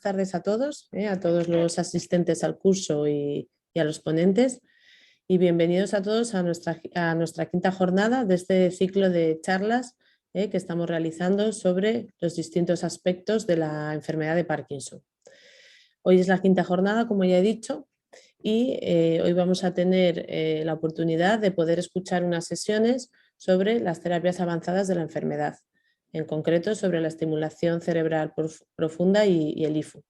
tardes a todos los asistentes al curso y a los ponentes, y bienvenidos a todos a nuestra quinta jornada de este ciclo de charlas que estamos realizando sobre los distintos aspectos de la enfermedad de Parkinson. Hoy es la quinta jornada, como ya he dicho, y hoy vamos a tener la oportunidad de poder escuchar unas sesiones sobre las terapias avanzadas de la enfermedad, en concreto sobre la estimulación cerebral profunda y el IFU.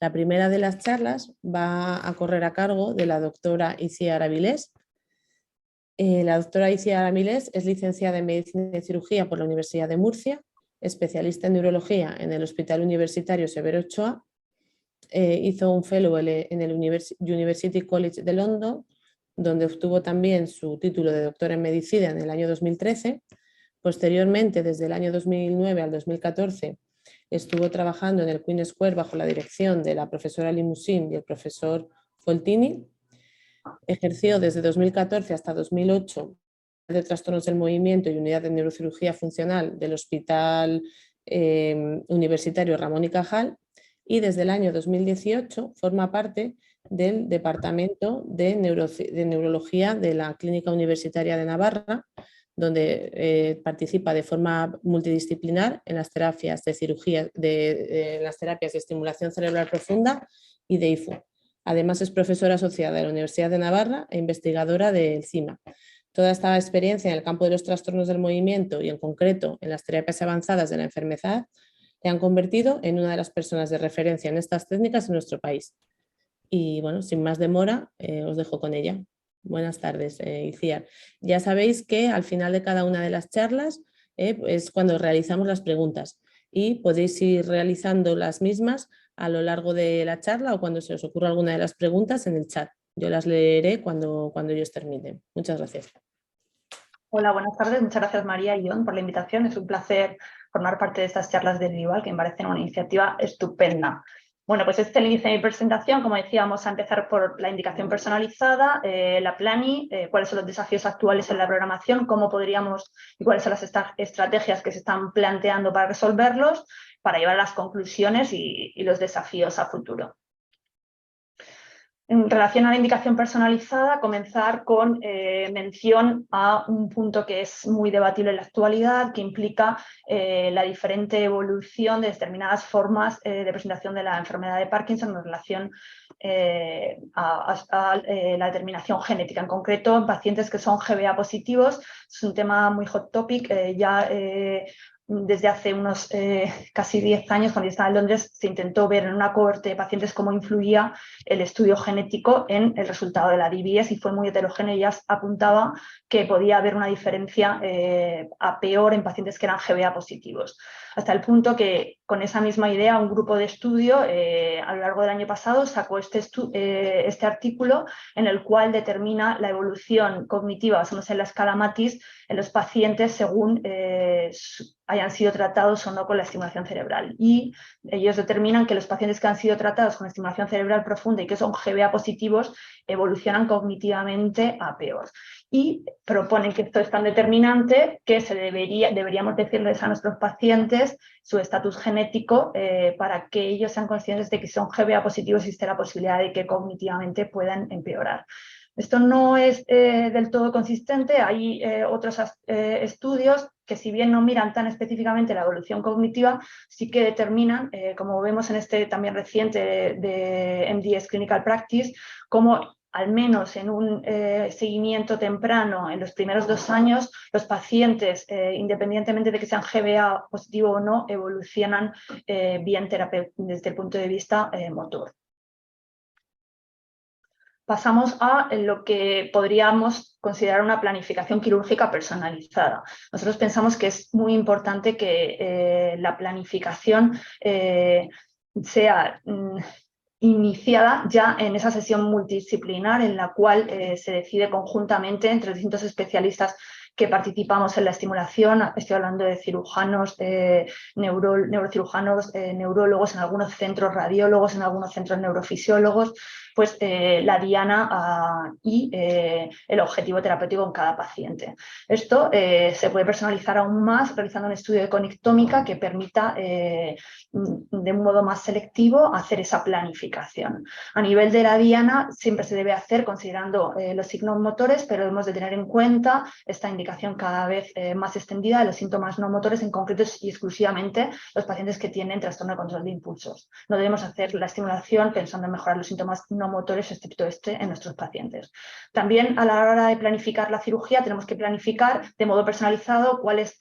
La primera de las charlas va a correr a cargo de la doctora Itziar Avilés. La doctora Itziar Avilés es licenciada en Medicina y Cirugía por la Universidad de Murcia, especialista en neurología en el Hospital Universitario Severo Ochoa. Hizo un fellow en el University College de London, donde obtuvo también su título de doctora en medicina en el año 2013. Posteriormente, desde el año 2009 al 2014, estuvo trabajando en el Queen Square bajo la dirección de la profesora Limousin y el profesor Foltini. Ejerció desde 2014 hasta 2008 de trastornos del movimiento y unidad de neurocirugía funcional del Hospital Universitario Ramón y Cajal, y desde el año 2018 forma parte del Departamento de Neurología de la Clínica Universitaria de Navarra, donde participa de forma multidisciplinar en las terapias de cirugía, las terapias de estimulación cerebral profunda y de IFU. Además es profesora asociada de la Universidad de Navarra e investigadora del CIMA. Toda esta experiencia en el campo de los trastornos del movimiento y en concreto en las terapias avanzadas de la enfermedad le han convertido en una de las personas de referencia en estas técnicas en nuestro país. Y bueno, sin más demora, os dejo con ella. Buenas tardes, Itziar. Ya sabéis que al final de cada una de las charlas es cuando realizamos las preguntas y podéis ir realizando las mismas a lo largo de la charla o cuando se os ocurra alguna de las preguntas en el chat. Yo las leeré cuando ellos terminen. Muchas gracias. Hola, buenas tardes. Muchas gracias María y John por la invitación. Es un placer formar parte de estas charlas de Rival, que me parecen una iniciativa estupenda. Bueno, pues este es el inicio de mi presentación. Como decía, vamos a empezar por la indicación personalizada, la PLANI, cuáles son los desafíos actuales en la programación, cómo podríamos y cuáles son las estrategias que se están planteando para resolverlos, para llevar a las conclusiones y los desafíos a futuro. En relación a la indicación personalizada, comenzar con mención a un punto que es muy debatible en la actualidad, que implica la diferente evolución de determinadas formas de presentación de la enfermedad de Parkinson en relación a la determinación genética. En concreto, en pacientes que son GBA positivos, es un tema muy hot topic, desde hace unos casi 10 años, cuando yo estaba en Londres, se intentó ver en una cohorte de pacientes cómo influía el estudio genético en el resultado de la DBS, y fue muy heterogéneo y ya apuntaba que podía haber una diferencia a peor en pacientes que eran GBA positivos. Hasta el punto que, con esa misma idea, un grupo de estudio a lo largo del año pasado sacó este artículo en el cual determina la evolución cognitiva basándose en la escala MATIS en los pacientes según hayan sido tratados o no con la estimulación cerebral. Y ellos determinan que los pacientes que han sido tratados con estimulación cerebral profunda y que son GBA positivos evolucionan cognitivamente a peor. Y proponen que esto es tan determinante que deberíamos decirles a nuestros pacientes su estatus genético para que ellos sean conscientes de que si son GBA positivos existe la posibilidad de que cognitivamente puedan empeorar. Esto no es del todo consistente. Hay otros estudios que, si bien no miran tan específicamente la evolución cognitiva, sí que determinan, como vemos en este también reciente de MDS Clinical Practice, como al menos en un seguimiento temprano en los primeros 2 años, los pacientes, independientemente de que sean GBA positivo o no, evolucionan bien desde el punto de vista motor. Pasamos a lo que podríamos considerar una planificación quirúrgica personalizada. Nosotros pensamos que es muy importante que la planificación sea iniciada ya en esa sesión multidisciplinar en la cual se decide conjuntamente entre distintos especialistas que participamos en la estimulación. Estoy hablando de cirujanos, neurocirujanos, neurólogos, en algunos centros radiólogos, en algunos centros neurofisiólogos, pues, la diana y el objetivo terapéutico en cada paciente. Esto se puede personalizar aún más realizando un estudio de conectómica que permita de un modo más selectivo hacer esa planificación. A nivel de la diana siempre se debe hacer considerando los signos motores, pero debemos de tener en cuenta esta indicación cada vez más extendida de los síntomas no motores, en concreto y exclusivamente los pacientes que tienen trastorno de control de impulsos. No debemos hacer la estimulación pensando en mejorar los síntomas no motores, excepto en nuestros pacientes. También a la hora de planificar la cirugía tenemos que planificar de modo personalizado cuáles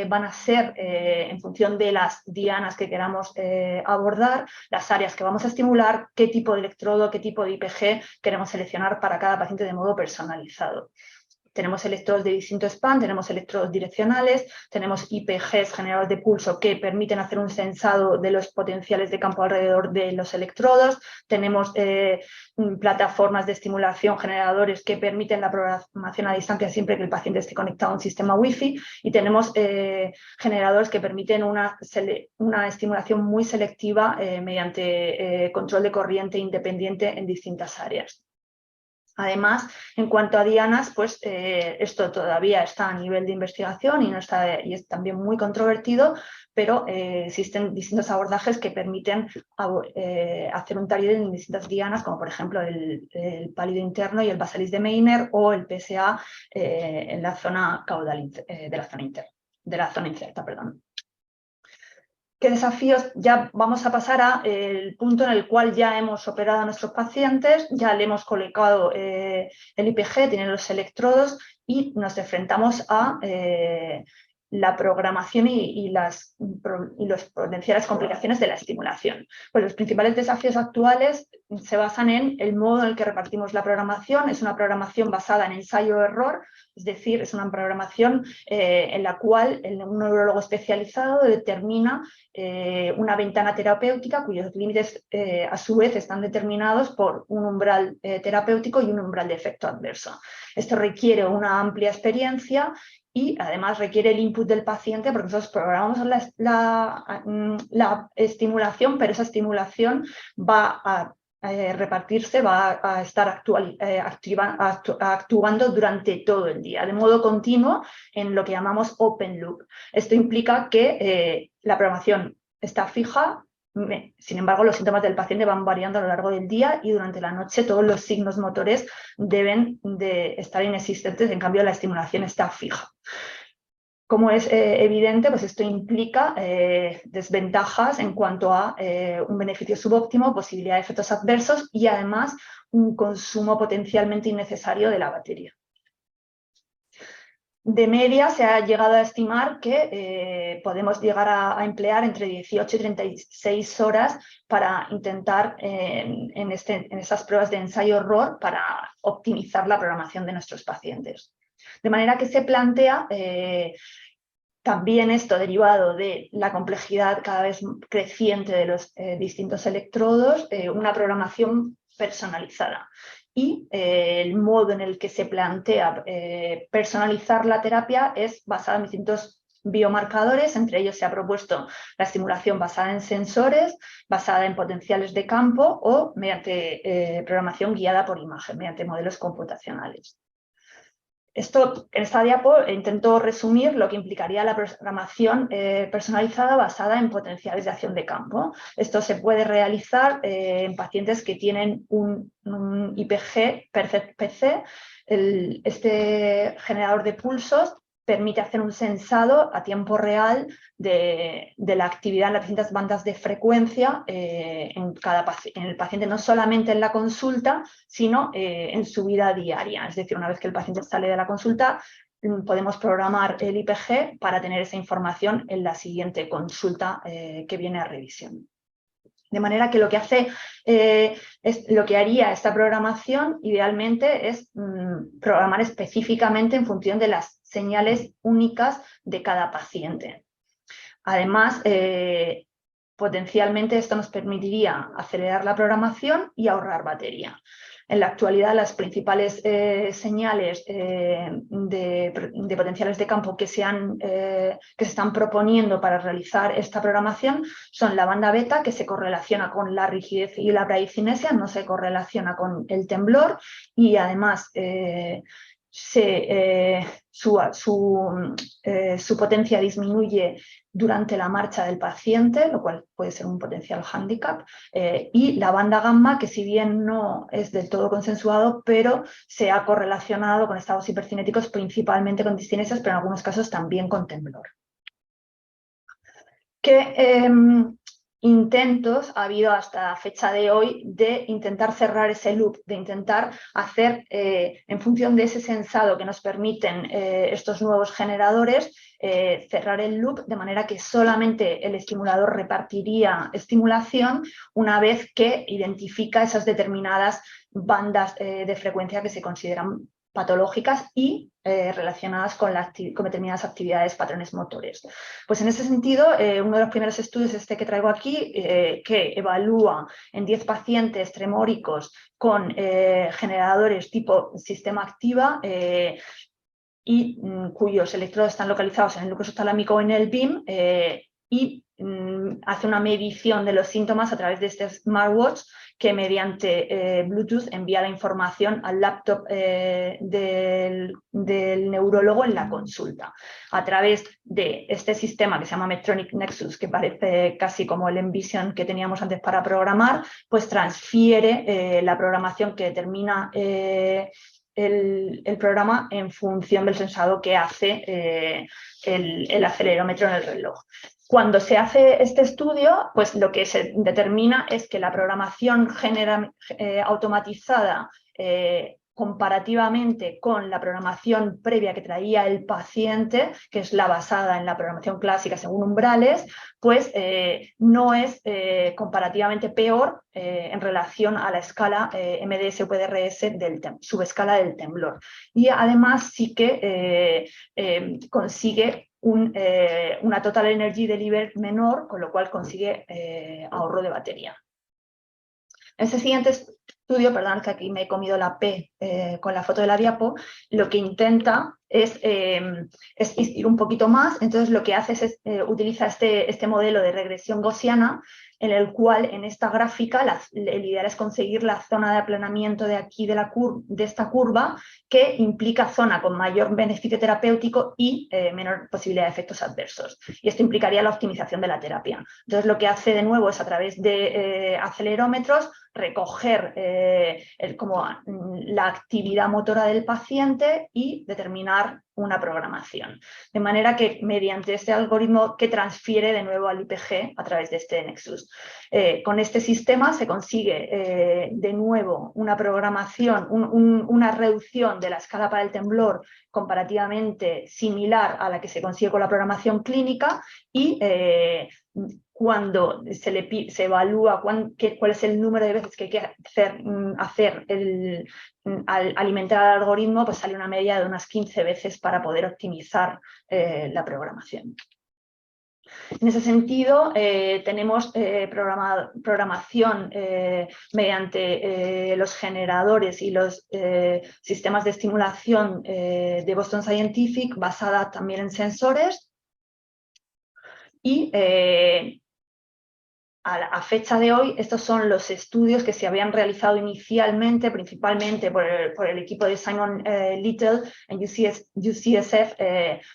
van a ser, en función de las dianas que queramos abordar, las áreas que vamos a estimular, qué tipo de electrodo, qué tipo de IPG queremos seleccionar para cada paciente de modo personalizado. Tenemos electrodos de distinto span, tenemos electrodos direccionales, tenemos IPGs, generadores de pulso, que permiten hacer un sensado de los potenciales de campo alrededor de los electrodos, tenemos plataformas de estimulación, generadores que permiten la programación a distancia siempre que el paciente esté conectado a un sistema Wi-Fi, y tenemos generadores que permiten una estimulación muy selectiva mediante control de corriente independiente en distintas áreas. Además, en cuanto a dianas, pues esto todavía está a nivel de investigación y es también muy controvertido, pero existen distintos abordajes que permiten hacer un target en distintas dianas, como por ejemplo el pálido interno y el basalis de Meiner, o el PSA en la zona caudal de la zona incerta, perdón. ¿Qué desafíos? Ya vamos a pasar al punto en el cual ya hemos operado a nuestros pacientes, ya le hemos colocado el IPG, tienen los electrodos y nos enfrentamos a la programación y las potenciales complicaciones de la estimulación. Pues los principales desafíos actuales se basan en el modo en el que repartimos la programación. Es una programación basada en ensayo-error, es decir, es una programación en la cual un neurólogo especializado determina una ventana terapéutica cuyos límites a su vez están determinados por un umbral terapéutico y un umbral de efecto adverso. Esto requiere una amplia experiencia y además requiere el input del paciente, porque nosotros programamos la estimulación, pero esa estimulación va a repartirse, va a estar actuando durante todo el día, de modo continuo, en lo que llamamos open loop. Esto implica que la programación está fija. Sin embargo, los síntomas del paciente van variando a lo largo del día y durante la noche todos los signos motores deben de estar inexistentes, en cambio la estimulación está fija. Como es evidente, pues esto implica desventajas en cuanto a un beneficio subóptimo, posibilidad de efectos adversos y además un consumo potencialmente innecesario de la batería. De media se ha llegado a estimar que podemos llegar a emplear entre 18 y 36 horas para intentar en estas pruebas de ensayo-error para optimizar la programación de nuestros pacientes. De manera que se plantea también esto derivado de la complejidad cada vez creciente de los distintos electrodos, una programación personalizada. Y el modo en el que se plantea personalizar la terapia es basado en distintos biomarcadores. Entre ellos se ha propuesto la estimulación basada en sensores, basada en potenciales de campo o mediante programación guiada por imagen, mediante modelos computacionales. En esta diapo intento resumir lo que implicaría la programación personalizada basada en potenciales de acción de campo. Esto se puede realizar en pacientes que tienen un IPG PC. Este generador de pulsos permite hacer un sensado a tiempo real de la actividad en las distintas bandas de frecuencia en el paciente, no solamente en la consulta, sino en su vida diaria. Es decir, una vez que el paciente sale de la consulta, podemos programar el IPG para tener esa información en la siguiente consulta que viene a revisión. De manera que lo que haría esta programación idealmente es programar específicamente en función de las señales únicas de cada paciente. Además, potencialmente esto nos permitiría acelerar la programación y ahorrar batería. En la actualidad, las principales señales de potenciales de campo que se están proponiendo para realizar esta programación son la banda beta, que se correlaciona con la rigidez y la bradicinesia, no se correlaciona con el temblor, y además su potencia disminuye durante la marcha del paciente, lo cual puede ser un potencial hándicap, y la banda gamma, que si bien no es del todo consensuado, pero se ha correlacionado con estados hipercinéticos, principalmente con discinesias, pero en algunos casos también con temblor. ¿Qué intentos ha habido hasta la fecha de hoy de intentar cerrar ese loop, de intentar hacer, en función de ese sensado que nos permiten estos nuevos generadores, cerrar el loop de manera que solamente el estimulador repartiría estimulación una vez que identifica esas determinadas bandas de frecuencia que se consideran patológicas y relacionadas con determinadas actividades, patrones motores. Pues en ese sentido, uno de los primeros estudios que traigo aquí, que evalúa en 10 pacientes tremóricos con generadores tipo sistema activa y cuyos electrodos están localizados en el núcleo subtalámico o en el BIM, y hace una medición de los síntomas a través de este smartwatch que mediante Bluetooth envía la información al laptop del neurólogo en la consulta. A través de este sistema que se llama Medtronic Nexus, que parece casi como el Envision que teníamos antes para programar, pues transfiere la programación que determina el programa en función del sensado que hace el acelerómetro en el reloj. Cuando se hace este estudio, pues lo que se determina es que la programación automatizada comparativamente con la programación previa que traía el paciente, que es la basada en la programación clásica según umbrales, pues no es comparativamente peor en relación a la escala MDS-UPDRS subescala del temblor. Y además sí que consigue una total energy delivered menor, con lo cual consigue ahorro de batería. Ese siguiente estudio, perdón que aquí me he comido la P con la foto de la diapo, lo que intenta es ir un poquito más. Entonces lo que hace es utiliza este modelo de regresión gaussiana, en el cual en esta gráfica el ideal es conseguir la zona de aplanamiento de aquí de esta curva, que implica zona con mayor beneficio terapéutico y menor posibilidad de efectos adversos. Y esto implicaría la optimización de la terapia. Entonces lo que hace de nuevo es, a través de acelerómetros, recoger como la actividad motora del paciente y determinar una programación. De manera que mediante este algoritmo que transfiere de nuevo al IPG a través de este Nexus. Con este sistema se consigue de nuevo una programación, una reducción de la escala para el temblor comparativamente similar a la que se consigue con la programación clínica, y cuando se evalúa cuál es el número de veces que hay que al alimentar al algoritmo, pues sale una media de unas 15 veces para poder optimizar la programación. En ese sentido, tenemos programación mediante los generadores y los sistemas de estimulación de Boston Scientific, basada también en sensores, y a fecha de hoy, estos son los estudios que se habían realizado inicialmente, principalmente por el equipo de Simon Little en UCSF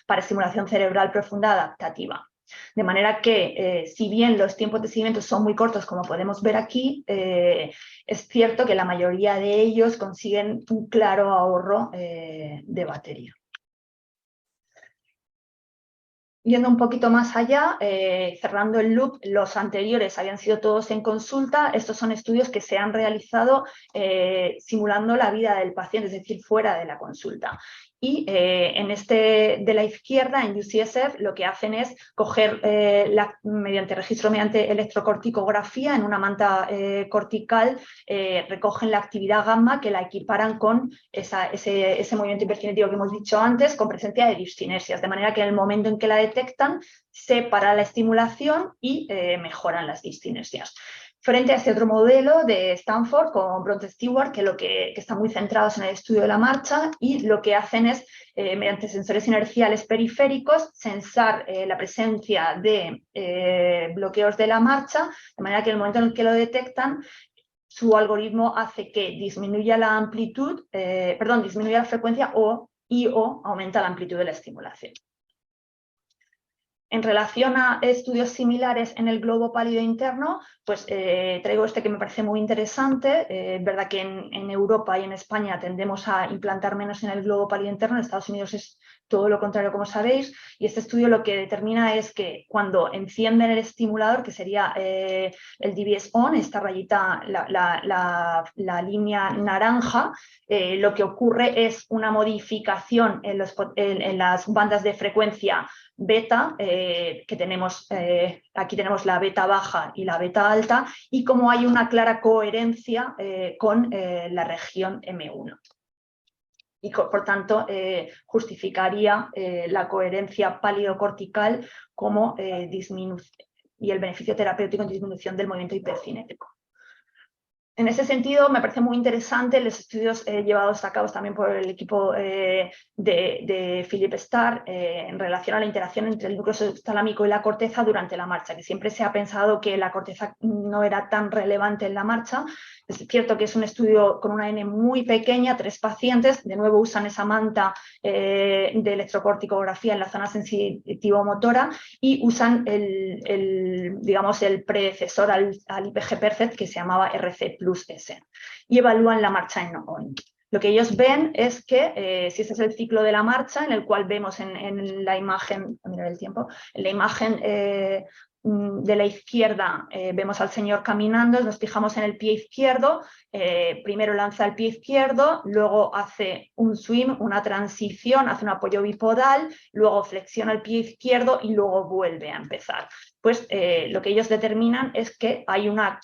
para estimulación cerebral profunda adaptativa. De manera que, si bien los tiempos de seguimiento son muy cortos, como podemos ver aquí, es cierto que la mayoría de ellos consiguen un claro ahorro de batería. Yendo un poquito más allá, cerrando el loop, los anteriores habían sido todos en consulta. Estos son estudios que se han realizado simulando la vida del paciente, es decir, fuera de la consulta. Y en este de la izquierda, en UCSF, lo que hacen es coger mediante registro, mediante electrocorticografía, en una manta cortical, recogen la actividad gamma, que la equiparan con ese movimiento hipercinético que hemos dicho antes, con presencia de discinesias, de manera que en el momento en que la detectan, se para la estimulación y mejoran las discinesias. frente a este otro modelo de Stanford con Bronte Stewart, que está muy centrados en el estudio de la marcha, y lo que hacen es, mediante sensores inerciales periféricos, sensar la presencia de bloqueos de la marcha, de manera que en el momento en el que lo detectan, su algoritmo hace que disminuya la amplitud, disminuya la frecuencia o aumenta la amplitud de la estimulación. En relación a estudios similares en el globo pálido interno, pues traigo este que me parece muy interesante. Es verdad que en Europa y en España tendemos a implantar menos en el globo pálido interno, en Estados Unidos es todo lo contrario, como sabéis, y este estudio lo que determina es que cuando encienden el estimulador, que sería el DBS on, esta rayita, la línea naranja, lo que ocurre es una modificación en las bandas de frecuencia beta, que tenemos, aquí tenemos la beta baja y la beta alta, y como hay una clara coherencia con la región M1. Y por tanto justificaría la coherencia pálido-cortical como y el beneficio terapéutico en disminución del movimiento hipercinético. En ese sentido, me parece muy interesante los estudios llevados a cabo también por el equipo de Philip Starr en relación a la interacción entre el núcleo subtalámico y la corteza durante la marcha, que siempre se ha pensado que la corteza no era tan relevante en la marcha. Es cierto que es un estudio con una N muy pequeña, 3 pacientes, de nuevo usan esa manta de electrocorticografía en la zona sensitivo-motora y usan digamos, el predecesor al IPG-Percept, que se llamaba RC+S, y evalúan la marcha en on. Lo que ellos ven es que si este es el ciclo de la marcha, en el cual vemos en la imagen, a mirar el tiempo, en la imagen de la izquierda vemos al señor caminando, nos fijamos en el pie izquierdo, primero lanza el pie izquierdo, luego hace un swing, una transición, hace un apoyo bipodal, luego flexiona el pie izquierdo y luego vuelve a empezar. Pues lo que ellos determinan es que hay una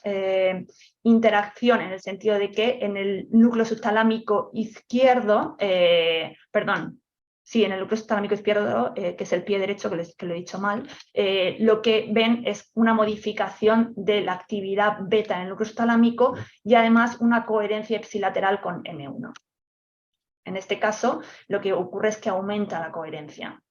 interacción en el sentido de que en el núcleo subtalámico izquierdo, en el núcleo subtalámico izquierdo, que es el pie derecho, que lo he dicho mal, lo que ven es una modificación de la actividad beta en el núcleo subtalámico y además una coherencia ipsilateral con M1. En este caso, lo que ocurre es que aumenta la coherencia.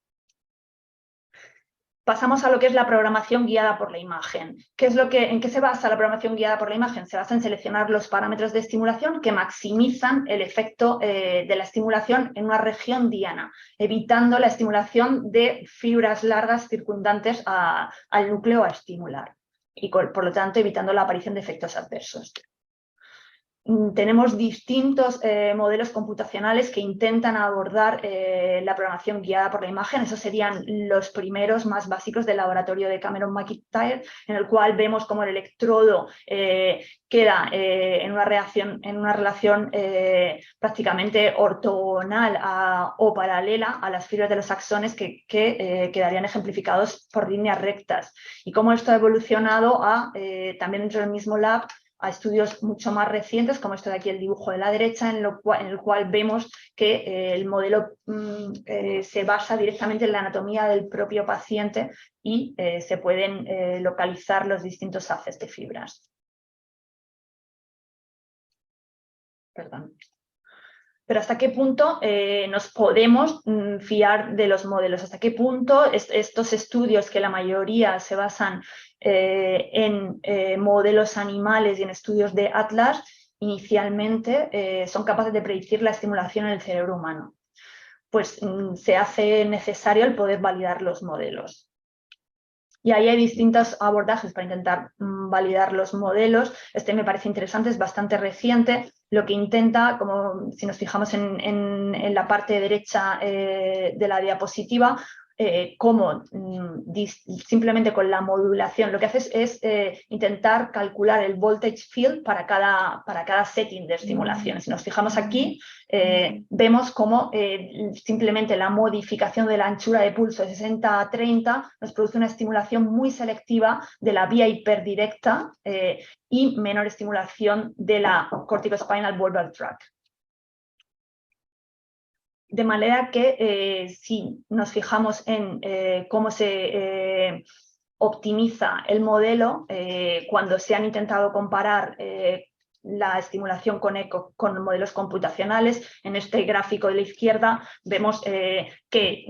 Pasamos a lo que es la programación guiada por la imagen. ¿En qué se basa la programación guiada por la imagen? Se basa en seleccionar los parámetros de estimulación que maximizan el efecto de la estimulación en una región diana, evitando la estimulación de fibras largas circundantes al núcleo a estimular y, por lo tanto, evitando la aparición de efectos adversos. Tenemos distintos modelos computacionales que intentan abordar la programación guiada por la imagen. Esos serían los primeros más básicos del laboratorio de Cameron McIntyre, en el cual vemos cómo el electrodo queda en una relación prácticamente ortogonal o paralela a las fibras de los axones que quedarían ejemplificados por líneas rectas. Y cómo esto ha evolucionado también dentro del mismo lab a estudios mucho más recientes, como esto de aquí, el dibujo de la derecha, en el cual vemos que el modelo se basa directamente en la anatomía del propio paciente y se pueden localizar los distintos haces de fibras. Perdón. Pero ¿hasta qué punto nos podemos fiar de los modelos? ¿Hasta qué punto estos estudios, que la mayoría se basan en modelos animales y en estudios de Atlas, inicialmente son capaces de predecir la estimulación en el cerebro humano? Pues se hace necesario el poder validar los modelos. Y ahí hay distintos abordajes para intentar validar los modelos. Este me parece interesante, es bastante reciente. Lo que intenta, como si nos fijamos en la parte derecha de la diapositiva, cómo simplemente con la modulación lo que hace es intentar calcular el voltage field para cada setting de estimulación. Si nos fijamos aquí, vemos cómo simplemente la modificación de la anchura de pulso de 60 a 30 nos produce una estimulación muy selectiva de la vía hiperdirecta y menor estimulación de la corticospinal bulbar tract. De manera que si nos fijamos en cómo se optimiza el modelo cuando se han intentado comparar la estimulación con eco con modelos computacionales. En este gráfico de la izquierda vemos que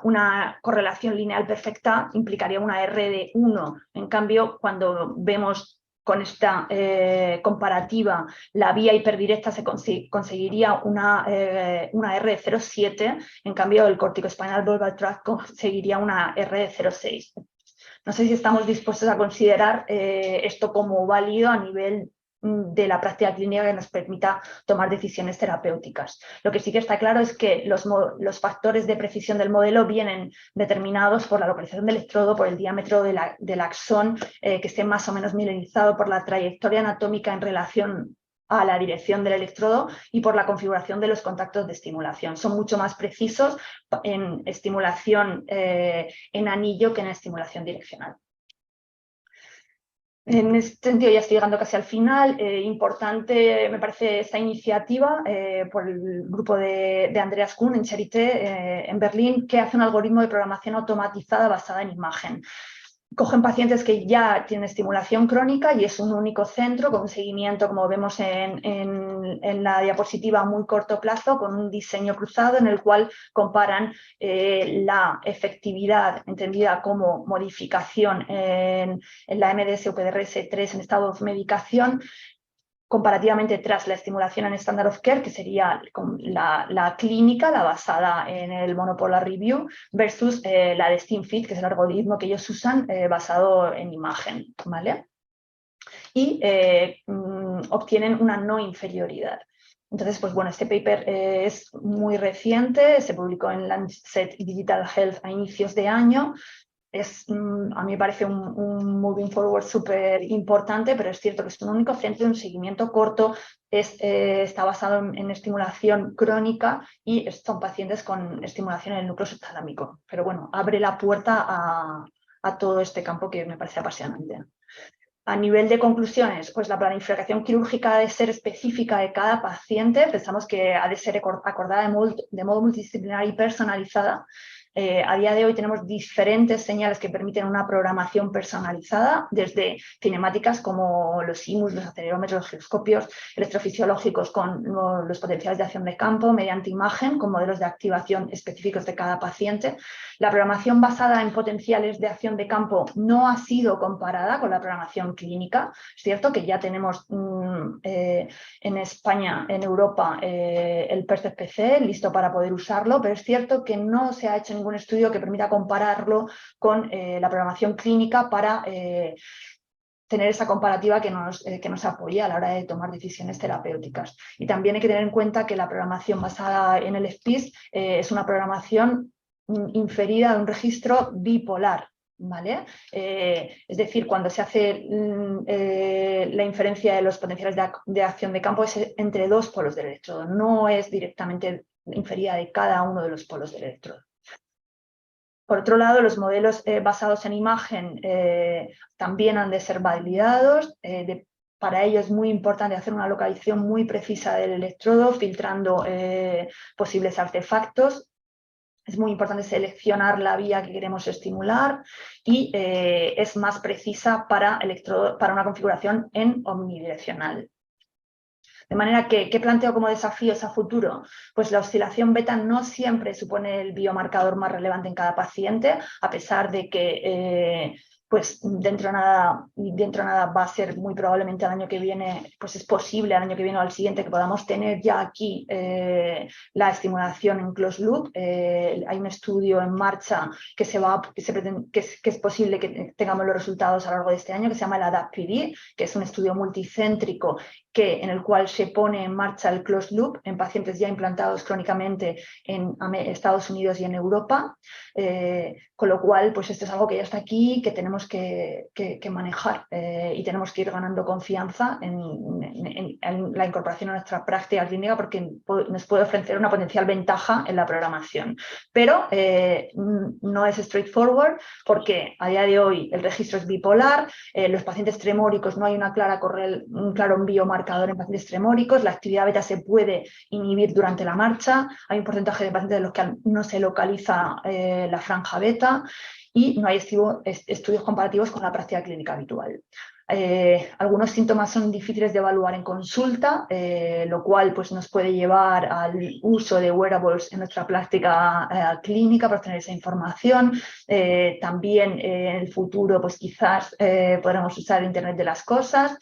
una correlación lineal perfecta implicaría una R de 1. En cambio, cuando vemos con esta comparativa la vía hiperdirecta, se conseguiría una R de 0,7, en cambio el corticospinal bulbar tract conseguiría una R de 0,6. No sé si estamos dispuestos a considerar esto como válido a nivel de la práctica clínica que nos permita tomar decisiones terapéuticas. Lo que sí que está claro es que los factores de precisión del modelo vienen determinados por la localización del electrodo, por el diámetro del axón, que esté más o menos milenizado, por la trayectoria anatómica en relación a la dirección del electrodo y por la configuración de los contactos de estimulación. Son mucho más precisos en estimulación en anillo que en estimulación direccional. En este sentido, ya estoy llegando casi al final. Importante me parece esta iniciativa por el grupo de Andreas Kuhn en Charité, en Berlín, que hace un algoritmo de programación automatizada basada en imagen. Cogen pacientes que ya tienen estimulación crónica y es un único centro con un seguimiento, como vemos en la diapositiva, a muy corto plazo, con un diseño cruzado en el cual comparan la efectividad entendida como modificación en la MDS o PDRS-3 en estado de medicación, comparativamente tras la estimulación en Standard of Care, que sería la clínica, la basada en el Monopolar Review, versus la de StimFit, que es el algoritmo que ellos usan basado en imagen, ¿vale? Y obtienen una no inferioridad. Entonces, pues bueno, este paper es muy reciente, se publicó en Lancet Digital Health a inicios de año. A mí me parece un moving forward súper importante, pero es cierto que es un único centro de un seguimiento corto, está basado en estimulación crónica y son pacientes con estimulación en el núcleo subtalámico. Pero bueno, abre la puerta a todo este campo que me parece apasionante. A nivel de conclusiones, pues la planificación quirúrgica ha de ser específica de cada paciente. Pensamos que ha de ser acordada de modo multidisciplinar y personalizada. A día de hoy tenemos diferentes señales que permiten una programación personalizada, desde cinemáticas como los IMUs, los acelerómetros, los giroscopios, electrofisiológicos con los potenciales de acción de campo, mediante imagen, con modelos de activación específicos de cada paciente. La programación basada en potenciales de acción de campo no ha sido comparada con la programación clínica. Es cierto que ya tenemos en España, en Europa, el PERCEPT-PC listo para poder usarlo, pero es cierto que no se ha hecho ningún estudio que permita compararlo con la programación clínica para tener esa comparativa que nos apoye a la hora de tomar decisiones terapéuticas. Y también hay que tener en cuenta que la programación basada en el SPIS es una programación inferida de un registro bipolar, ¿vale? Es decir, cuando se hace la inferencia de los potenciales de acción de campo es entre dos polos del electrodo, no es directamente inferida de cada uno de los polos del electrodo. Por otro lado, los modelos basados en imagen también han de ser validados. Para ello es muy importante hacer una localización muy precisa del electrodo, filtrando posibles artefactos. Es muy importante seleccionar la vía que queremos estimular y es más precisa para una configuración en omnidireccional. De manera que, ¿qué planteo como desafíos a futuro? Pues la oscilación beta no siempre supone el biomarcador más relevante en cada paciente, a pesar de que pues dentro de nada va a ser muy probablemente el año que viene, pues es posible el año que viene o al siguiente que podamos tener ya aquí la estimulación en closed loop. Hay un estudio en marcha que es posible que tengamos los resultados a lo largo de este año, que se llama el ADAPT-PD, que es un estudio multicéntrico en el cual se pone en marcha el closed loop en pacientes ya implantados crónicamente en Estados Unidos y en Europa, con lo cual pues esto es algo que ya está aquí, que tenemos que manejar y tenemos que ir ganando confianza en la incorporación a nuestra práctica clínica, porque nos puede ofrecer una potencial ventaja en la programación. Pero no es straightforward, porque a día de hoy el registro es bipolar, los pacientes tremóricos no hay un claro biomarcador en pacientes tremóricos, la actividad beta se puede inhibir durante la marcha, hay un porcentaje de pacientes de los que no se localiza la franja beta y no hay estudios comparativos con la práctica clínica habitual. Algunos síntomas son difíciles de evaluar en consulta, lo cual pues, nos puede llevar al uso de wearables en nuestra práctica clínica para obtener esa información. También en el futuro pues, quizás podremos usar Internet de las cosas.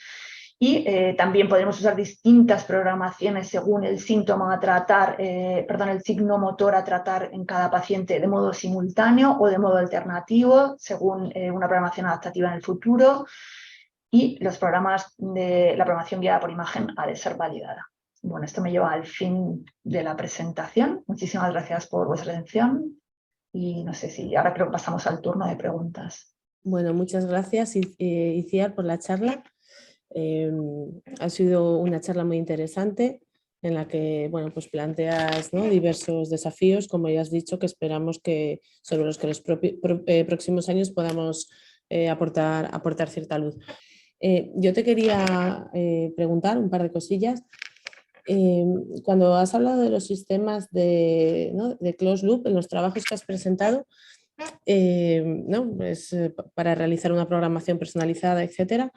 Y también podemos usar distintas programaciones según el síntoma a tratar, el signo motor a tratar en cada paciente de modo simultáneo o de modo alternativo, según una programación adaptativa en el futuro. Y los programas de la programación guiada por imagen ha de ser validada. Bueno, esto me lleva al fin de la presentación. Muchísimas gracias por vuestra atención y no sé si ahora creo que pasamos al turno de preguntas. Bueno, muchas gracias, Iciar, por la charla. Ha sido una charla muy interesante en la que bueno, pues planteas, ¿no?, diversos desafíos, como ya has dicho, que esperamos que sobre los que los próximos años podamos aportar cierta luz. Yo te quería preguntar un par de cosillas. Cuando has hablado de los sistemas ¿no?, de closed loop en los trabajos que has presentado, ¿no?, pues, para realizar una programación personalizada, etcétera.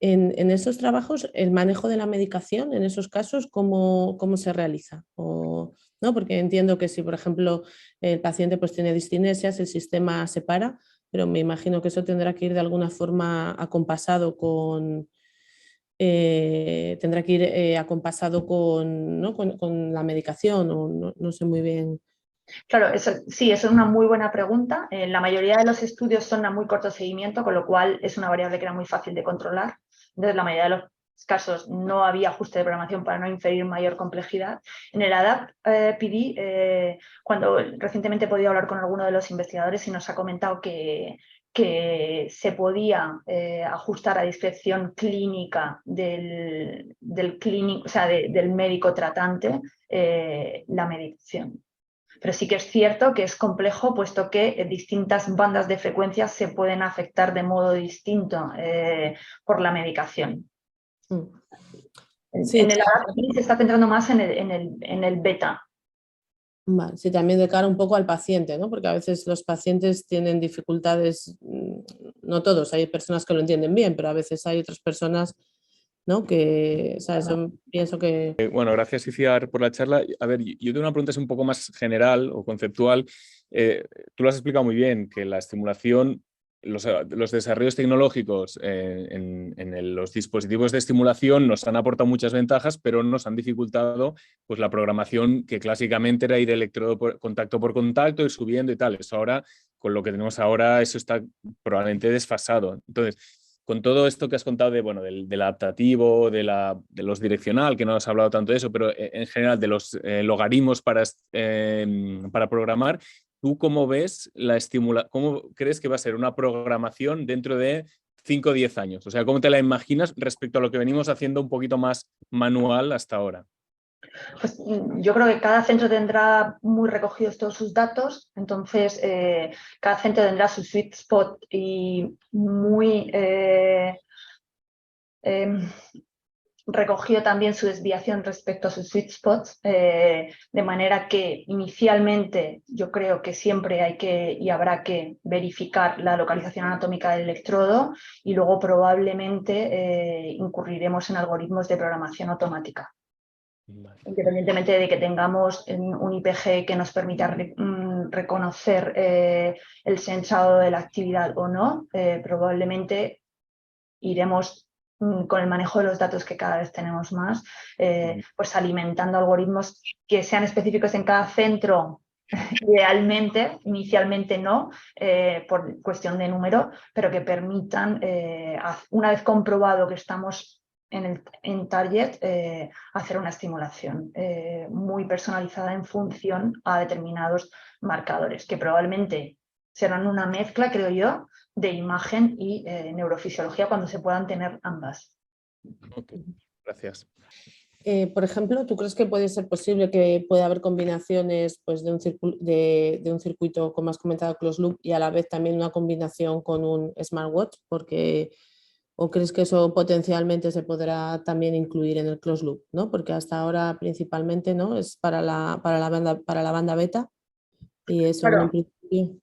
En esos trabajos, el manejo de la medicación, en esos casos, ¿cómo se realiza? ¿No? Porque entiendo que si, por ejemplo, el paciente pues, tiene discinesias, el sistema se para, pero me imagino que eso tendrá que ir de alguna forma acompasado tendrá que ir acompasado ¿no?, con la medicación, o no sé muy bien. Claro, sí, es una muy buena pregunta. La mayoría de los estudios son a muy corto seguimiento, con lo cual es una variable que era muy fácil de controlar. Entonces, la mayoría de los casos no había ajuste de programación para no inferir mayor complejidad. En el ADAPT-PD, cuando recientemente he podido hablar con alguno de los investigadores y nos ha comentado que se podía ajustar a discreción clínica del médico tratante la medicación. Pero sí que es cierto que es complejo, puesto que distintas bandas de frecuencias se pueden afectar de modo distinto por la medicación. Sí, En el ADAPT se está centrando más en el beta. vale, sí, también de cara un poco al paciente, ¿no? Porque a veces los pacientes tienen dificultades, no todos, hay personas que lo entienden bien, pero a veces hay otras personas, ¿no?, que, o sea, eso pienso que... Bueno, gracias, Iciar, por la charla. A ver, yo tengo una pregunta es un poco más general o conceptual. Tú lo has explicado muy bien, que la estimulación, los desarrollos tecnológicos en los dispositivos de estimulación nos han aportado muchas ventajas, pero nos han dificultado pues, la programación que clásicamente era ir electrodo contacto por contacto, ir subiendo y tal. Eso ahora, con lo que tenemos ahora, eso está probablemente desfasado. Entonces, con todo esto que has contado del adaptativo, de los direccional, que no has hablado tanto de eso, pero en general de los logaritmos para programar, ¿tú cómo ves cómo crees que va a ser una programación dentro de 5 o 10 años? O sea, ¿cómo te la imaginas respecto a lo que venimos haciendo un poquito más manual hasta ahora? Pues yo creo que cada centro tendrá muy recogidos todos sus datos, entonces cada centro tendrá su sweet spot y muy recogido también su desviación respecto a sus sweet spots, de manera que inicialmente yo creo que siempre hay que y habrá que verificar la localización anatómica del electrodo y luego probablemente incurriremos en algoritmos de programación automática. Independientemente de que tengamos un IPG que nos permita reconocer el sensado de la actividad o no, probablemente iremos con el manejo de los datos que cada vez tenemos más, pues alimentando algoritmos que sean específicos en cada centro, idealmente, inicialmente no, por cuestión de número, pero que permitan, una vez comprobado que estamos en target, hacer una estimulación muy personalizada en función a determinados marcadores, que probablemente serán una mezcla, creo yo, de imagen y neurofisiología cuando se puedan tener ambas. Okay. Gracias. Por ejemplo, ¿tú crees que puede ser posible que pueda haber combinaciones pues, de un circuito, como has comentado, closed loop, y a la vez también una combinación con un smartwatch? ¿O crees que eso potencialmente se podrá también incluir en el closed loop, ¿no? Porque hasta ahora principalmente, ¿no?, es para la banda beta, y eso en un Claro. principio.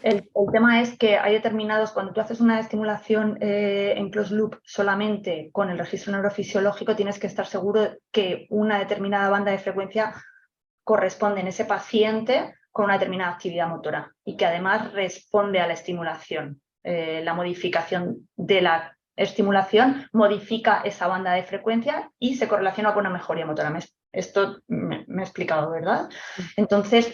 El tema es que hay determinados, cuando tú haces una estimulación en closed loop solamente con el registro neurofisiológico, tienes que estar seguro que una determinada banda de frecuencia corresponde en ese paciente con una determinada actividad motora y que además responde a la estimulación. La modificación de la estimulación modifica esa banda de frecuencia y se correlaciona con una mejoría motora. Esto me he explicado, ¿verdad? Entonces,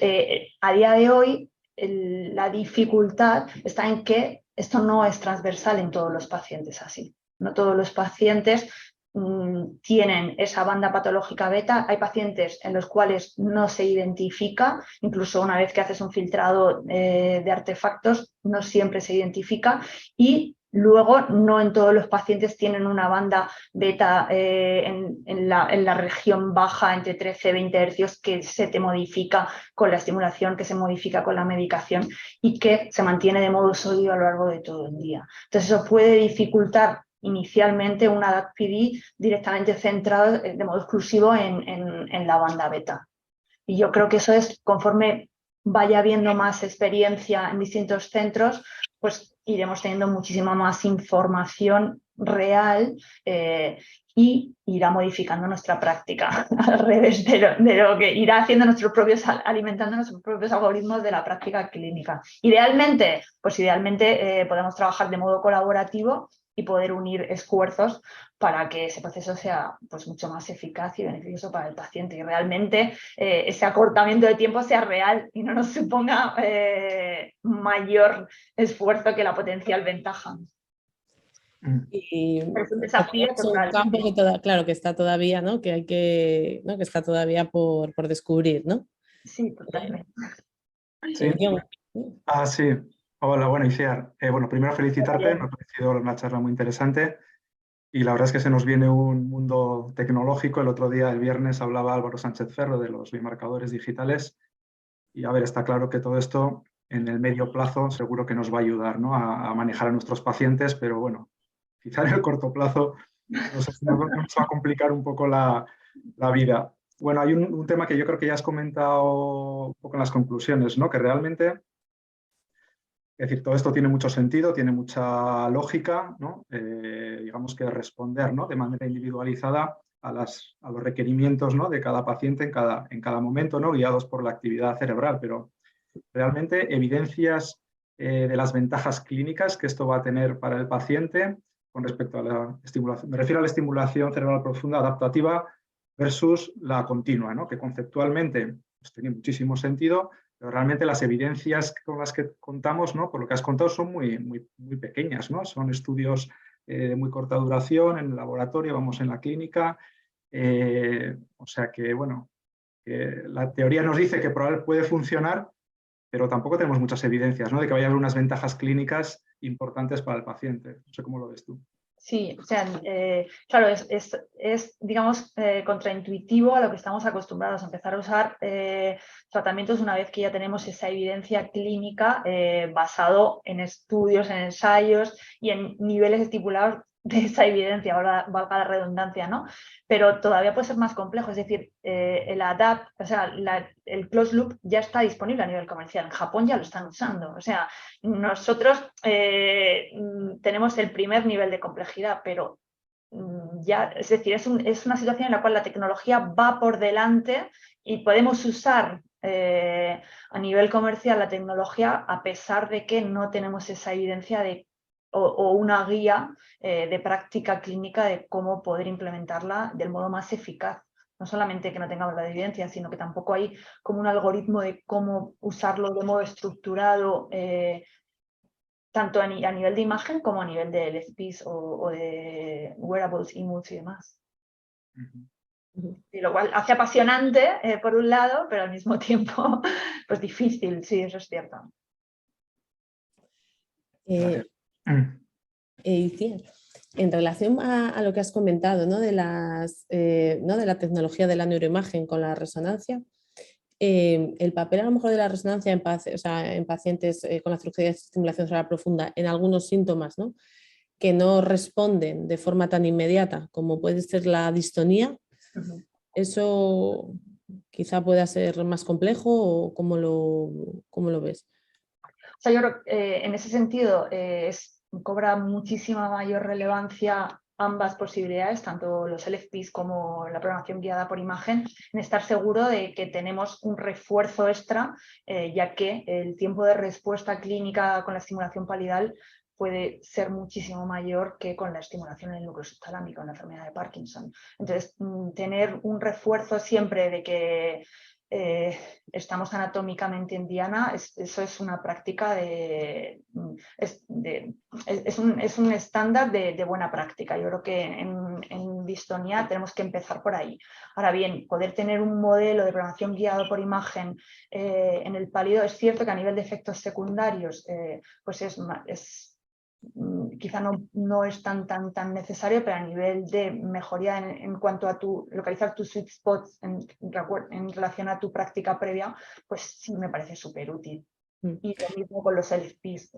a día de hoy, la dificultad está en que esto no es transversal en todos los pacientes así. No todos los pacientes tienen esa banda patológica beta. Hay pacientes en los cuales no se identifica, incluso una vez que haces un filtrado de artefactos, no siempre se identifica, y luego no en todos los pacientes tienen una banda beta en la región baja entre 13 y 20 hercios que se te modifica con la estimulación, que se modifica con la medicación y que se mantiene de modo sólido a lo largo de todo el día. Entonces eso puede dificultar inicialmente un ADAPT-PD directamente centrado de modo exclusivo en la banda beta. Y yo creo que eso es, conforme vaya habiendo más experiencia en distintos centros, pues iremos teniendo muchísima más información real y irá modificando nuestra práctica al revés de lo que irá haciendo alimentando nuestros propios algoritmos de la práctica clínica. Idealmente, podemos trabajar de modo colaborativo y poder unir esfuerzos para que ese proceso sea pues, mucho más eficaz y beneficioso para el paciente y realmente ese acortamiento de tiempo sea real y no nos suponga mayor esfuerzo que la potencial ventaja. Y es un desafío es un campo que claro, que está todavía, ¿no? Que está todavía por descubrir, ¿no? Sí, totalmente. Sí. Sí. Hola, bueno, Itziar. Bueno, primero felicitarte, me ha parecido una charla muy interesante y la verdad es que se nos viene un mundo tecnológico. El otro día, el viernes, hablaba Álvaro Sánchez Ferro de los biomarcadores digitales y a ver, está claro que todo esto en el medio plazo seguro que nos va a ayudar, ¿no? a manejar a nuestros pacientes, pero bueno, quizá en el corto plazo nos va a complicar un poco la vida. Bueno, hay un tema que yo creo que ya has comentado un poco en las conclusiones, ¿no? Que realmente, es decir, todo esto tiene mucho sentido, tiene mucha lógica, ¿no? Digamos que responder, ¿no? De manera individualizada a los requerimientos, ¿no? De cada paciente en cada momento, ¿no? Guiados por la actividad cerebral, pero realmente evidencias de las ventajas clínicas que esto va a tener para el paciente con respecto a la estimulación. Me refiero a la estimulación cerebral profunda adaptativa versus la continua, ¿no? Que conceptualmente pues, tiene muchísimo sentido, pero realmente las evidencias con las que contamos, ¿no? Por lo que has contado, son muy pequeñas, ¿no? Son estudios de muy corta duración en el laboratorio, vamos en la clínica. O sea que, bueno, la teoría nos dice que probablemente puede funcionar, pero tampoco tenemos muchas evidencias, ¿no? De que vaya a haber unas ventajas clínicas importantes para el paciente. No sé cómo lo ves tú. Sí, o sea, claro, es digamos, contraintuitivo a lo que estamos acostumbrados a empezar a usar tratamientos una vez que ya tenemos esa evidencia clínica basado en estudios, en ensayos y en niveles estipulados de esa evidencia, ahora valga la redundancia, ¿no? Pero todavía puede ser más complejo, es decir, el ADAPT, o sea, el closed loop ya está disponible a nivel comercial, en Japón ya lo están usando, o sea, nosotros tenemos el primer nivel de complejidad, pero ya, es decir, es una situación en la cual la tecnología va por delante y podemos usar a nivel comercial la tecnología a pesar de que no tenemos esa evidencia o una guía de práctica clínica de cómo poder implementarla del modo más eficaz. No solamente que no tengamos la evidencia, sino que tampoco hay como un algoritmo de cómo usarlo de modo estructurado, tanto a nivel de imagen como a nivel de LSPs o de wearables, emotes y demás. Y lo cual hace apasionante, por un lado, pero al mismo tiempo pues difícil, sí, eso es cierto. En relación a lo que has comentado, ¿no? de la tecnología de la neuroimagen con la resonancia, el papel a lo mejor de la resonancia en pacientes con la cirugía de estimulación cerebral profunda en algunos síntomas, ¿no? Que no responden de forma tan inmediata como puede ser la distonía, ¿eso quizá pueda ser más complejo o cómo lo ves? sea, yo creo que en ese sentido cobra muchísima mayor relevancia ambas posibilidades, tanto los LFPs como la programación guiada por imagen, en estar seguro de que tenemos un refuerzo extra, ya que el tiempo de respuesta clínica con la estimulación palidal puede ser muchísimo mayor que con la estimulación en el núcleo subtalámico en la enfermedad de Parkinson. Entonces, tener un refuerzo siempre de que estamos anatómicamente en diana, eso es una práctica es un estándar de buena práctica. Yo creo que en distonía tenemos que empezar por ahí. Ahora bien, poder tener un modelo de programación guiado por imagen en el pálido, es cierto que a nivel de efectos secundarios pues quizá no es tan necesario, pero a nivel de mejoría en cuanto a localizar tus sweet spots en relación a tu práctica previa, pues sí me parece súper útil. Y lo mismo con los LFPs.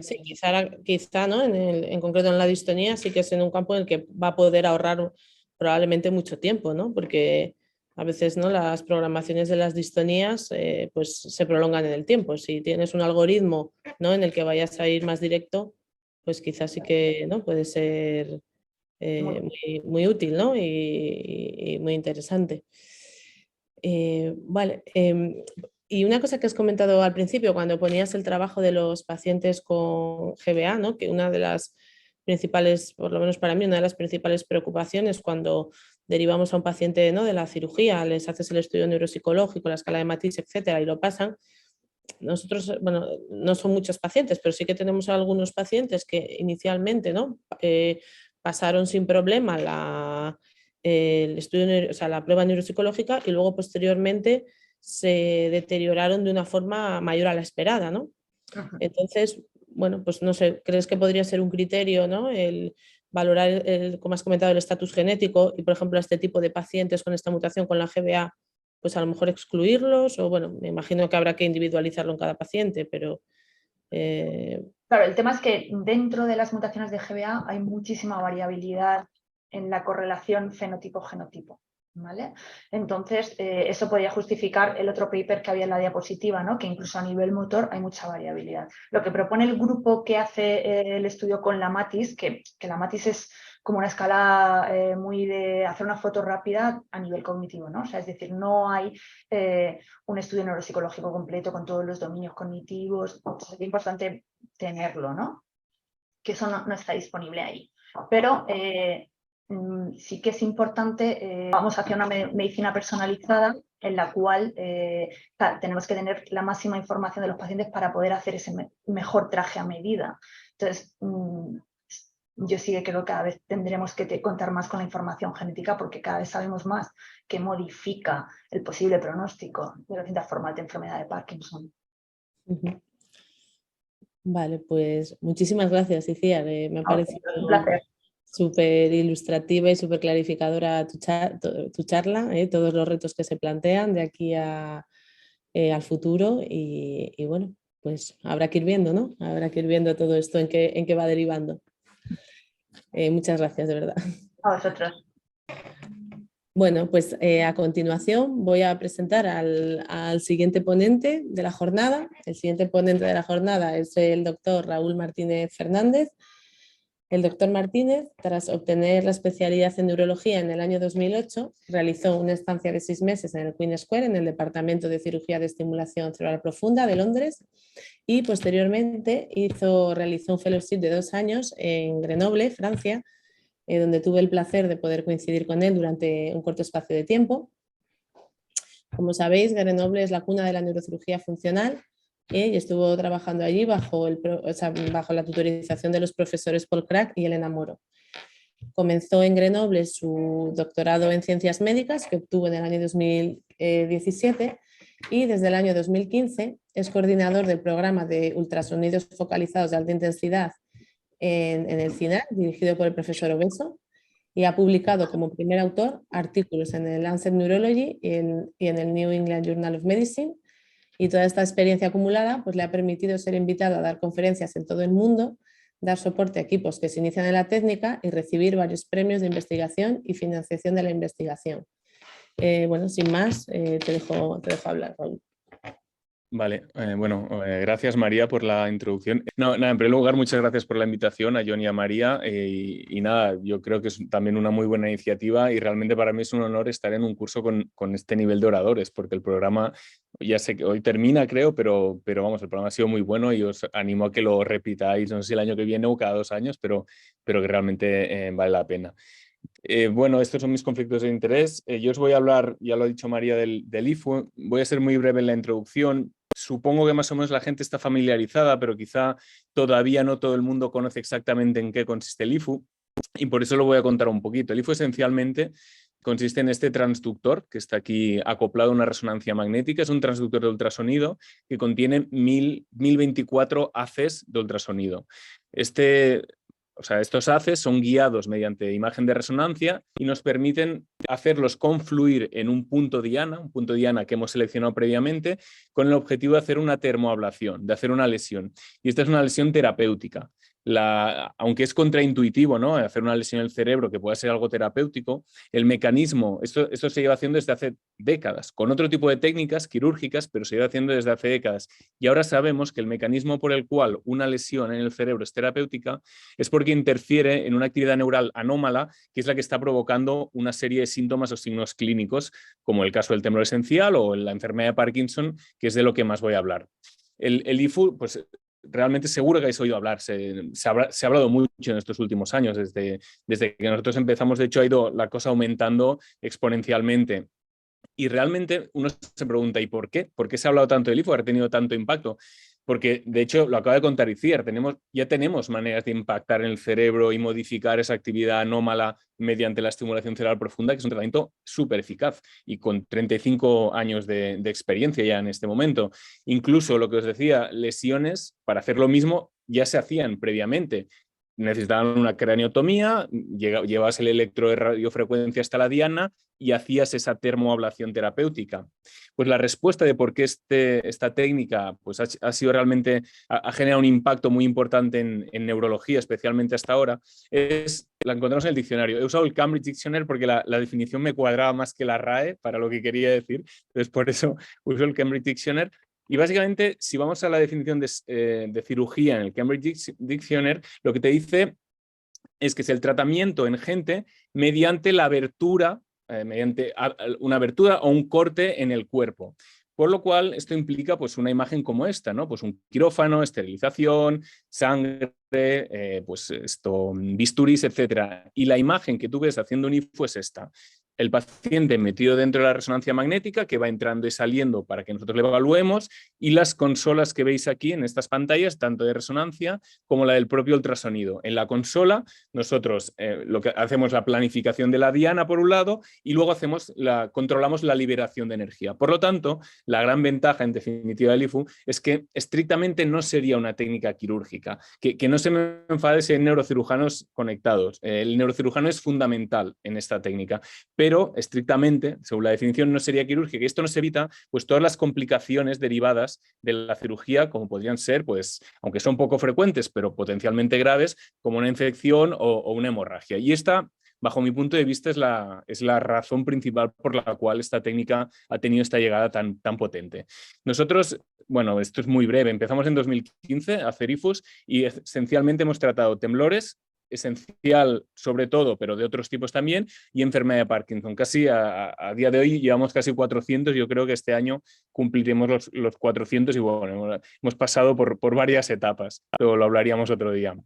Sí, quizá ¿no? En concreto en la distonía sí que es en un campo en el que va a poder ahorrar probablemente mucho tiempo, ¿no? Porque a veces, ¿no?, las programaciones de las distonías pues se prolongan en el tiempo. Si tienes un algoritmo, ¿no?, en el que vayas a ir más directo, pues quizás sí que, ¿no?, puede ser muy útil, ¿no?, y muy interesante. Vale. Y una cosa que has comentado al principio, cuando ponías el trabajo de los pacientes con GBA, ¿no?, que una de las principales, por lo menos para mí, una de las principales preocupaciones cuando derivamos a un paciente, ¿no?, de la cirugía, les haces el estudio neuropsicológico, la escala de Matisse, etcétera, y lo pasan. Nosotros, bueno, no son muchos pacientes, pero sí que tenemos algunos pacientes que inicialmente, ¿no?, pasaron sin problema el estudio, o sea, la prueba neuropsicológica, y luego posteriormente se deterioraron de una forma mayor a la esperada, ¿no? Entonces, bueno, pues no sé, ¿crees que podría ser un criterio, ¿no?, el valorar, como has comentado, el estatus genético y, por ejemplo, a este tipo de pacientes con esta mutación, con la GBA, pues a lo mejor excluirlos? O bueno, me imagino que habrá que individualizarlo en cada paciente, pero... Claro, el tema es que dentro de las mutaciones de GBA hay muchísima variabilidad en la correlación fenotipo-genotipo, ¿vale? Entonces, eso podría justificar el otro paper que había en la diapositiva, ¿no?, que incluso a nivel motor hay mucha variabilidad. Lo que propone el grupo que hace el estudio con la Matisse, que la Matisse es como una escala muy de hacer una foto rápida a nivel cognitivo, ¿no? O sea, es decir, no hay un estudio neuropsicológico completo con todos los dominios cognitivos. Es importante tenerlo, ¿no? Que eso no está disponible ahí. Pero sí que es importante, vamos hacia una medicina personalizada en la cual tenemos que tener la máxima información de los pacientes para poder hacer ese mejor traje a medida. Entonces, yo sí que creo que cada vez tendremos que contar más con la información genética, porque cada vez sabemos más que modifica el posible pronóstico de las distintas formas de enfermedad de Parkinson. Vale, pues muchísimas gracias, Iciar. Me ha parecido un placer. Súper ilustrativa y súper clarificadora tu charla, todos los retos que se plantean de aquí al futuro, y bueno, pues habrá que ir viendo, ¿no? Habrá que ir viendo todo esto en qué va derivando. Muchas gracias, de verdad. A vosotros. Bueno, pues a continuación voy a presentar al siguiente ponente de la jornada. El siguiente ponente de la jornada es el doctor Raúl Martínez Fernández. El doctor Martínez, tras obtener la especialidad en neurología en el año 2008, realizó una estancia de 6 meses en el Queen Square, en el Departamento de Cirugía de Estimulación Cerebral Profunda de Londres, y posteriormente realizó un fellowship de 2 años en Grenoble, Francia, donde tuve el placer de poder coincidir con él durante un corto espacio de tiempo. Como sabéis, Grenoble es la cuna de la neurocirugía funcional, y estuvo trabajando allí bajo la tutorización de los profesores Paul Crack y Elena Moro. Comenzó en Grenoble su doctorado en ciencias médicas, que obtuvo en el año 2017, y desde el año 2015 es coordinador del programa de ultrasonidos focalizados de alta intensidad en el CINAR, dirigido por el profesor Obeso, y ha publicado como primer autor artículos en el Lancet Neurology y en el New England Journal of Medicine. Y toda esta experiencia acumulada pues le ha permitido ser invitado a dar conferencias en todo el mundo, dar soporte a equipos que se inician en la técnica y recibir varios premios de investigación y financiación de la investigación. Bueno, sin más, te dejo hablar, Raúl. Vale, bueno, gracias María por la introducción. No, nada, en primer lugar, muchas gracias por la invitación a John y a María y nada, yo creo que es también una muy buena iniciativa y realmente para mí es un honor estar en un curso con este nivel de oradores porque el programa, ya sé que hoy termina creo, pero vamos, el programa ha sido muy bueno y os animo a que lo repitáis, no sé si el año que viene o cada 2 años, pero que realmente vale la pena. Bueno, estos son mis conflictos de interés. Yo os voy a hablar, ya lo ha dicho María, del IFU. Voy a ser muy breve en la introducción. Supongo que más o menos la gente está familiarizada, pero quizá todavía no todo el mundo conoce exactamente en qué consiste el IFU y por eso lo voy a contar un poquito. El IFU esencialmente consiste en este transductor que está aquí acoplado a una resonancia magnética. Es un transductor de ultrasonido que contiene 1024 haces de ultrasonido. Estos haces son guiados mediante imagen de resonancia y nos permiten hacerlos confluir en un punto diana que hemos seleccionado previamente, con el objetivo de hacer una termoablación, de hacer una lesión. Y esta es una lesión terapéutica. Aunque es contraintuitivo, ¿no?, hacer una lesión en el cerebro que pueda ser algo terapéutico, el mecanismo, esto se lleva haciendo desde hace décadas, con otro tipo de técnicas quirúrgicas, pero se lleva haciendo desde hace décadas. Y ahora sabemos que el mecanismo por el cual una lesión en el cerebro es terapéutica es porque interfiere en una actividad neural anómala, que es la que está provocando una serie de síntomas o signos clínicos, como el caso del temblor esencial o la enfermedad de Parkinson, que es de lo que más voy a hablar. El IFU, pues realmente seguro que habéis oído hablar, se ha hablado mucho en estos últimos años, desde que nosotros empezamos, de hecho ha ido la cosa aumentando exponencialmente. Y realmente uno se pregunta, ¿y por qué? ¿Por qué se ha hablado tanto del IFU? ¿Ha tenido tanto impacto? Porque, de hecho, lo acaba de contar Itziar, ya tenemos maneras de impactar en el cerebro y modificar esa actividad anómala mediante la estimulación cerebral profunda, que es un tratamiento súper eficaz y con 35 años de experiencia ya en este momento. Incluso, lo que os decía, lesiones, para hacer lo mismo, ya se hacían previamente. Necesitaban una craniotomía, llevabas el electro de radiofrecuencia hasta la diana y hacías esa termoablación terapéutica. Pues la respuesta de por qué esta técnica pues ha sido realmente, ha generado un impacto muy importante en neurología, especialmente hasta ahora, la encontramos en el diccionario. He usado el Cambridge Dictionary porque la definición me cuadraba más que la RAE para lo que quería decir, entonces por eso uso el Cambridge Dictionary. Y básicamente, si vamos a la definición de cirugía en el Cambridge Dictionary, lo que te dice es que es el tratamiento en gente mediante la abertura, mediante una abertura o un corte en el cuerpo. Por lo cual, esto implica pues, una imagen como esta, ¿no? Pues un quirófano, esterilización, sangre, bisturís, etc. Y la imagen que tú ves haciendo un IFU es esta. El paciente metido dentro de la resonancia magnética que va entrando y saliendo para que nosotros le evaluemos, y las consolas que veis aquí en estas pantallas, tanto de resonancia como la del propio ultrasonido. En la consola nosotros lo que hacemos la planificación de la diana por un lado y luego controlamos la liberación de energía. Por lo tanto, la gran ventaja en definitiva del IFU es que estrictamente no sería una técnica quirúrgica, que no se me enfade si hay neurocirujanos conectados. El neurocirujano es fundamental en esta técnica, pero estrictamente, según la definición, no sería quirúrgica. Y esto nos evita pues, todas las complicaciones derivadas de la cirugía, como podrían ser, pues, aunque son poco frecuentes, pero potencialmente graves, como una infección o una hemorragia. Y esta, bajo mi punto de vista, es la razón principal por la cual esta técnica ha tenido esta llegada tan potente. Nosotros, bueno, esto es muy breve, empezamos en 2015 a hacer IFUs y esencialmente hemos tratado temblores, esencial sobre todo, pero de otros tipos también, y enfermedad de Parkinson. Casi a día de hoy llevamos casi 400, yo creo que este año cumpliremos los 400 y bueno, hemos pasado por varias etapas, pero lo hablaríamos otro día.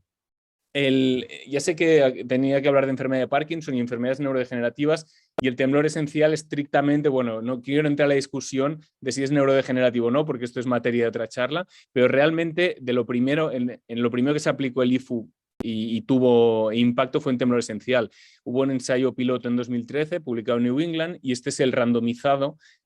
Ya sé que tenía que hablar de enfermedad de Parkinson y enfermedades neurodegenerativas, y el temblor esencial estrictamente, bueno, no quiero entrar a la discusión de si es neurodegenerativo o no, porque esto es materia de otra charla, pero realmente de lo primero, en lo primero que se aplicó el IFU y tuvo impacto fue en temblor esencial. Hubo un ensayo piloto en 2013 publicado en New England y este es el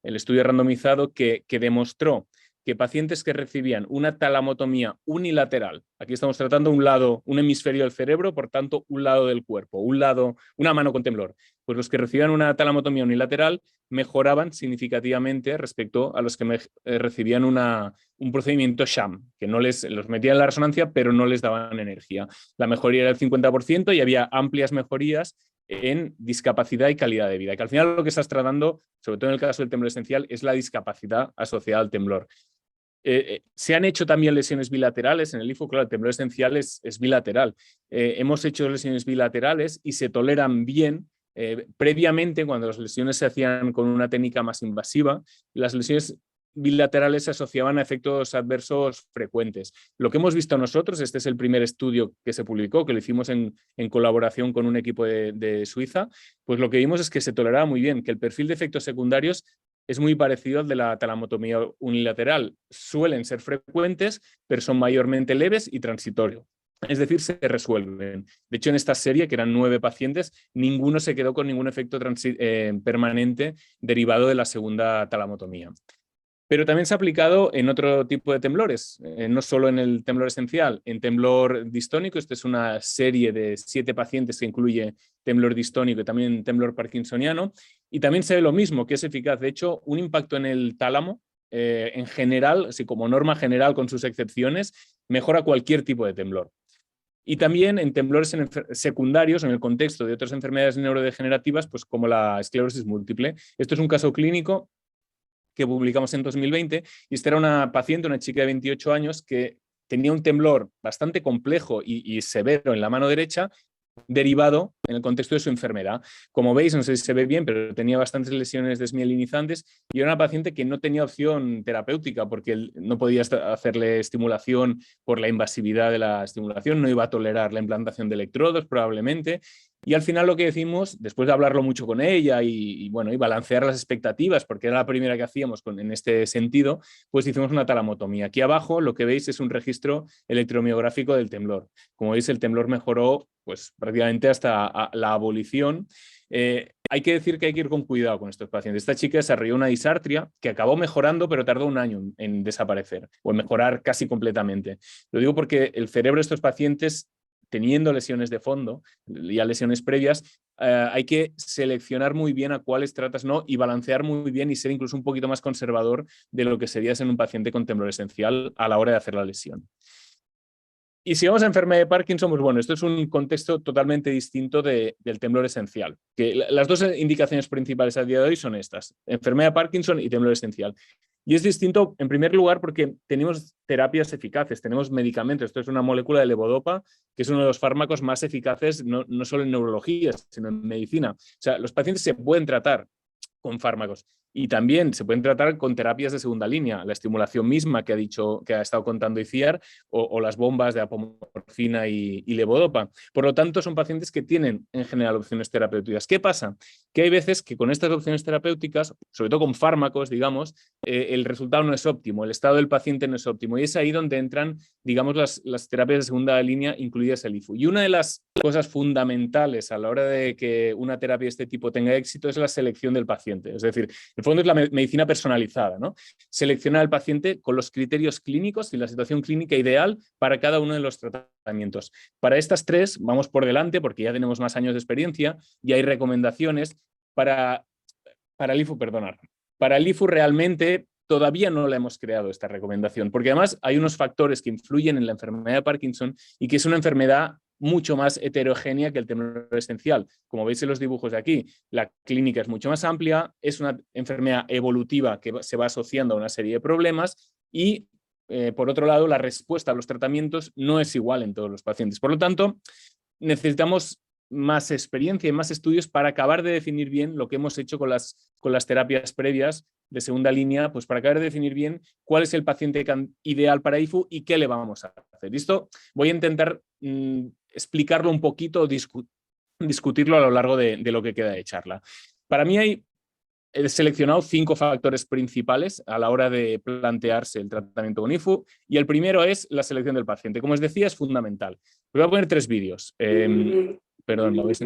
estudio randomizado que demostró que pacientes que recibían una talamotomía unilateral, aquí estamos tratando un hemisferio del cerebro, por tanto un lado del cuerpo, una mano con temblor, pues los que recibían una talamotomía unilateral mejoraban significativamente respecto a los que recibían un procedimiento sham, que los metían en la resonancia pero no les daban energía. La mejoría era del 50% y había amplias mejorías en discapacidad y calidad de vida, que al final lo que estás tratando, sobre todo en el caso del temblor esencial, es la discapacidad asociada al temblor. Se han hecho también lesiones bilaterales en el IFU, claro, el temblor esencial es bilateral. Hemos hecho lesiones bilaterales y se toleran bien. Previamente, cuando las lesiones se hacían con una técnica más invasiva, las lesiones bilaterales se asociaban a efectos adversos frecuentes. Lo que hemos visto nosotros, este es el primer estudio que se publicó, que lo hicimos en colaboración con un equipo de Suiza, pues lo que vimos es que se toleraba muy bien, que el perfil de efectos secundarios es muy parecido al de la talamotomía unilateral. Suelen ser frecuentes, pero son mayormente leves y transitorios. Es decir, se resuelven. De hecho, en esta serie, que eran 9 pacientes, ninguno se quedó con ningún efecto permanente derivado de la segunda talamotomía. Pero también se ha aplicado en otro tipo de temblores, no solo en el temblor esencial, en temblor distónico. Esta es una serie de 7 pacientes que incluye temblor distónico y también temblor parkinsoniano. Y también se ve lo mismo, que es eficaz. De hecho, un impacto en el tálamo, en general, así como norma general con sus excepciones, mejora cualquier tipo de temblor. Y también en temblores secundarios, en el contexto de otras enfermedades neurodegenerativas, pues como la esclerosis múltiple. Esto es un caso clínico que publicamos en 2020, y esta era una paciente, una chica de 28 años, que tenía un temblor bastante complejo y severo en la mano derecha, derivado en el contexto de su enfermedad. Como veis, no sé si se ve bien, pero tenía bastantes lesiones desmielinizantes y era una paciente que no tenía opción terapéutica porque no podía hacerle estimulación por la invasividad de la estimulación, no iba a tolerar la implantación de electrodos probablemente. Y al final lo que decimos, después de hablarlo mucho con ella y balancear las expectativas, porque era la primera que hacíamos en este sentido, pues hicimos una talamotomía. Aquí abajo lo que veis es un registro electromiográfico del temblor. Como veis, el temblor mejoró pues prácticamente hasta la abolición. Hay que decir que hay que ir con cuidado con estos pacientes. Esta chica desarrolló una disartria que acabó mejorando, pero tardó un año en desaparecer o en mejorar casi completamente. Lo digo porque el cerebro de estos pacientes, teniendo lesiones de fondo, ya lesiones previas, hay que seleccionar muy bien a cuáles tratas no y balancear muy bien y ser incluso un poquito más conservador de lo que sería en un paciente con temblor esencial a la hora de hacer la lesión. Y si vamos a enfermedad de Parkinson, pues bueno, esto es un contexto totalmente distinto del temblor esencial. Que las dos indicaciones principales a día de hoy son estas, enfermedad de Parkinson y temblor esencial. Y es distinto, en primer lugar, porque tenemos terapias eficaces, tenemos medicamentos. Esto es una molécula de levodopa, que es uno de los fármacos más eficaces, no solo en neurología, sino en medicina. O sea, los pacientes se pueden tratar con fármacos y también se pueden tratar con terapias de segunda línea, la estimulación misma que ha estado contando Iciar, o las bombas de apomorfina y levodopa. Por lo tanto, son pacientes que tienen en general opciones terapéuticas. ¿Qué pasa? Que hay veces que con estas opciones terapéuticas, sobre todo con fármacos, digamos, el resultado no es óptimo, el estado del paciente no es óptimo, y es ahí donde entran, digamos, las terapias de segunda línea, incluidas el IFU. Y una de las cosas fundamentales a la hora de que una terapia de este tipo tenga éxito es la selección del paciente. Es decir, en el fondo es la medicina personalizada, ¿no? Seleccionar al paciente con los criterios clínicos y la situación clínica ideal para cada uno de los tratamientos. Para estas 3 vamos por delante porque ya tenemos más años de experiencia y hay recomendaciones para el IFU, perdonar. Para el IFU realmente todavía no la hemos creado esta recomendación, porque además hay unos factores que influyen en la enfermedad de Parkinson y que es una enfermedad mucho más heterogénea que el temblor esencial. Como veis en los dibujos de aquí, la clínica es mucho más amplia, es una enfermedad evolutiva que se va asociando a una serie de problemas y, por otro lado, la respuesta a los tratamientos no es igual en todos los pacientes. Por lo tanto, necesitamos más experiencia y más estudios para acabar de definir bien lo que hemos hecho con las terapias previas de segunda línea, pues para acabar de definir bien cuál es el paciente ideal para IFU y qué le vamos a hacer. Esto voy a intentar explicarlo un poquito, discutirlo a lo largo de lo que queda de charla. Para mí he seleccionado 5 factores principales a la hora de plantearse el tratamiento con IFU y el primero es la selección del paciente. Como os decía, es fundamental. Os voy a poner 3 vídeos. Perdón, ¿lo veis?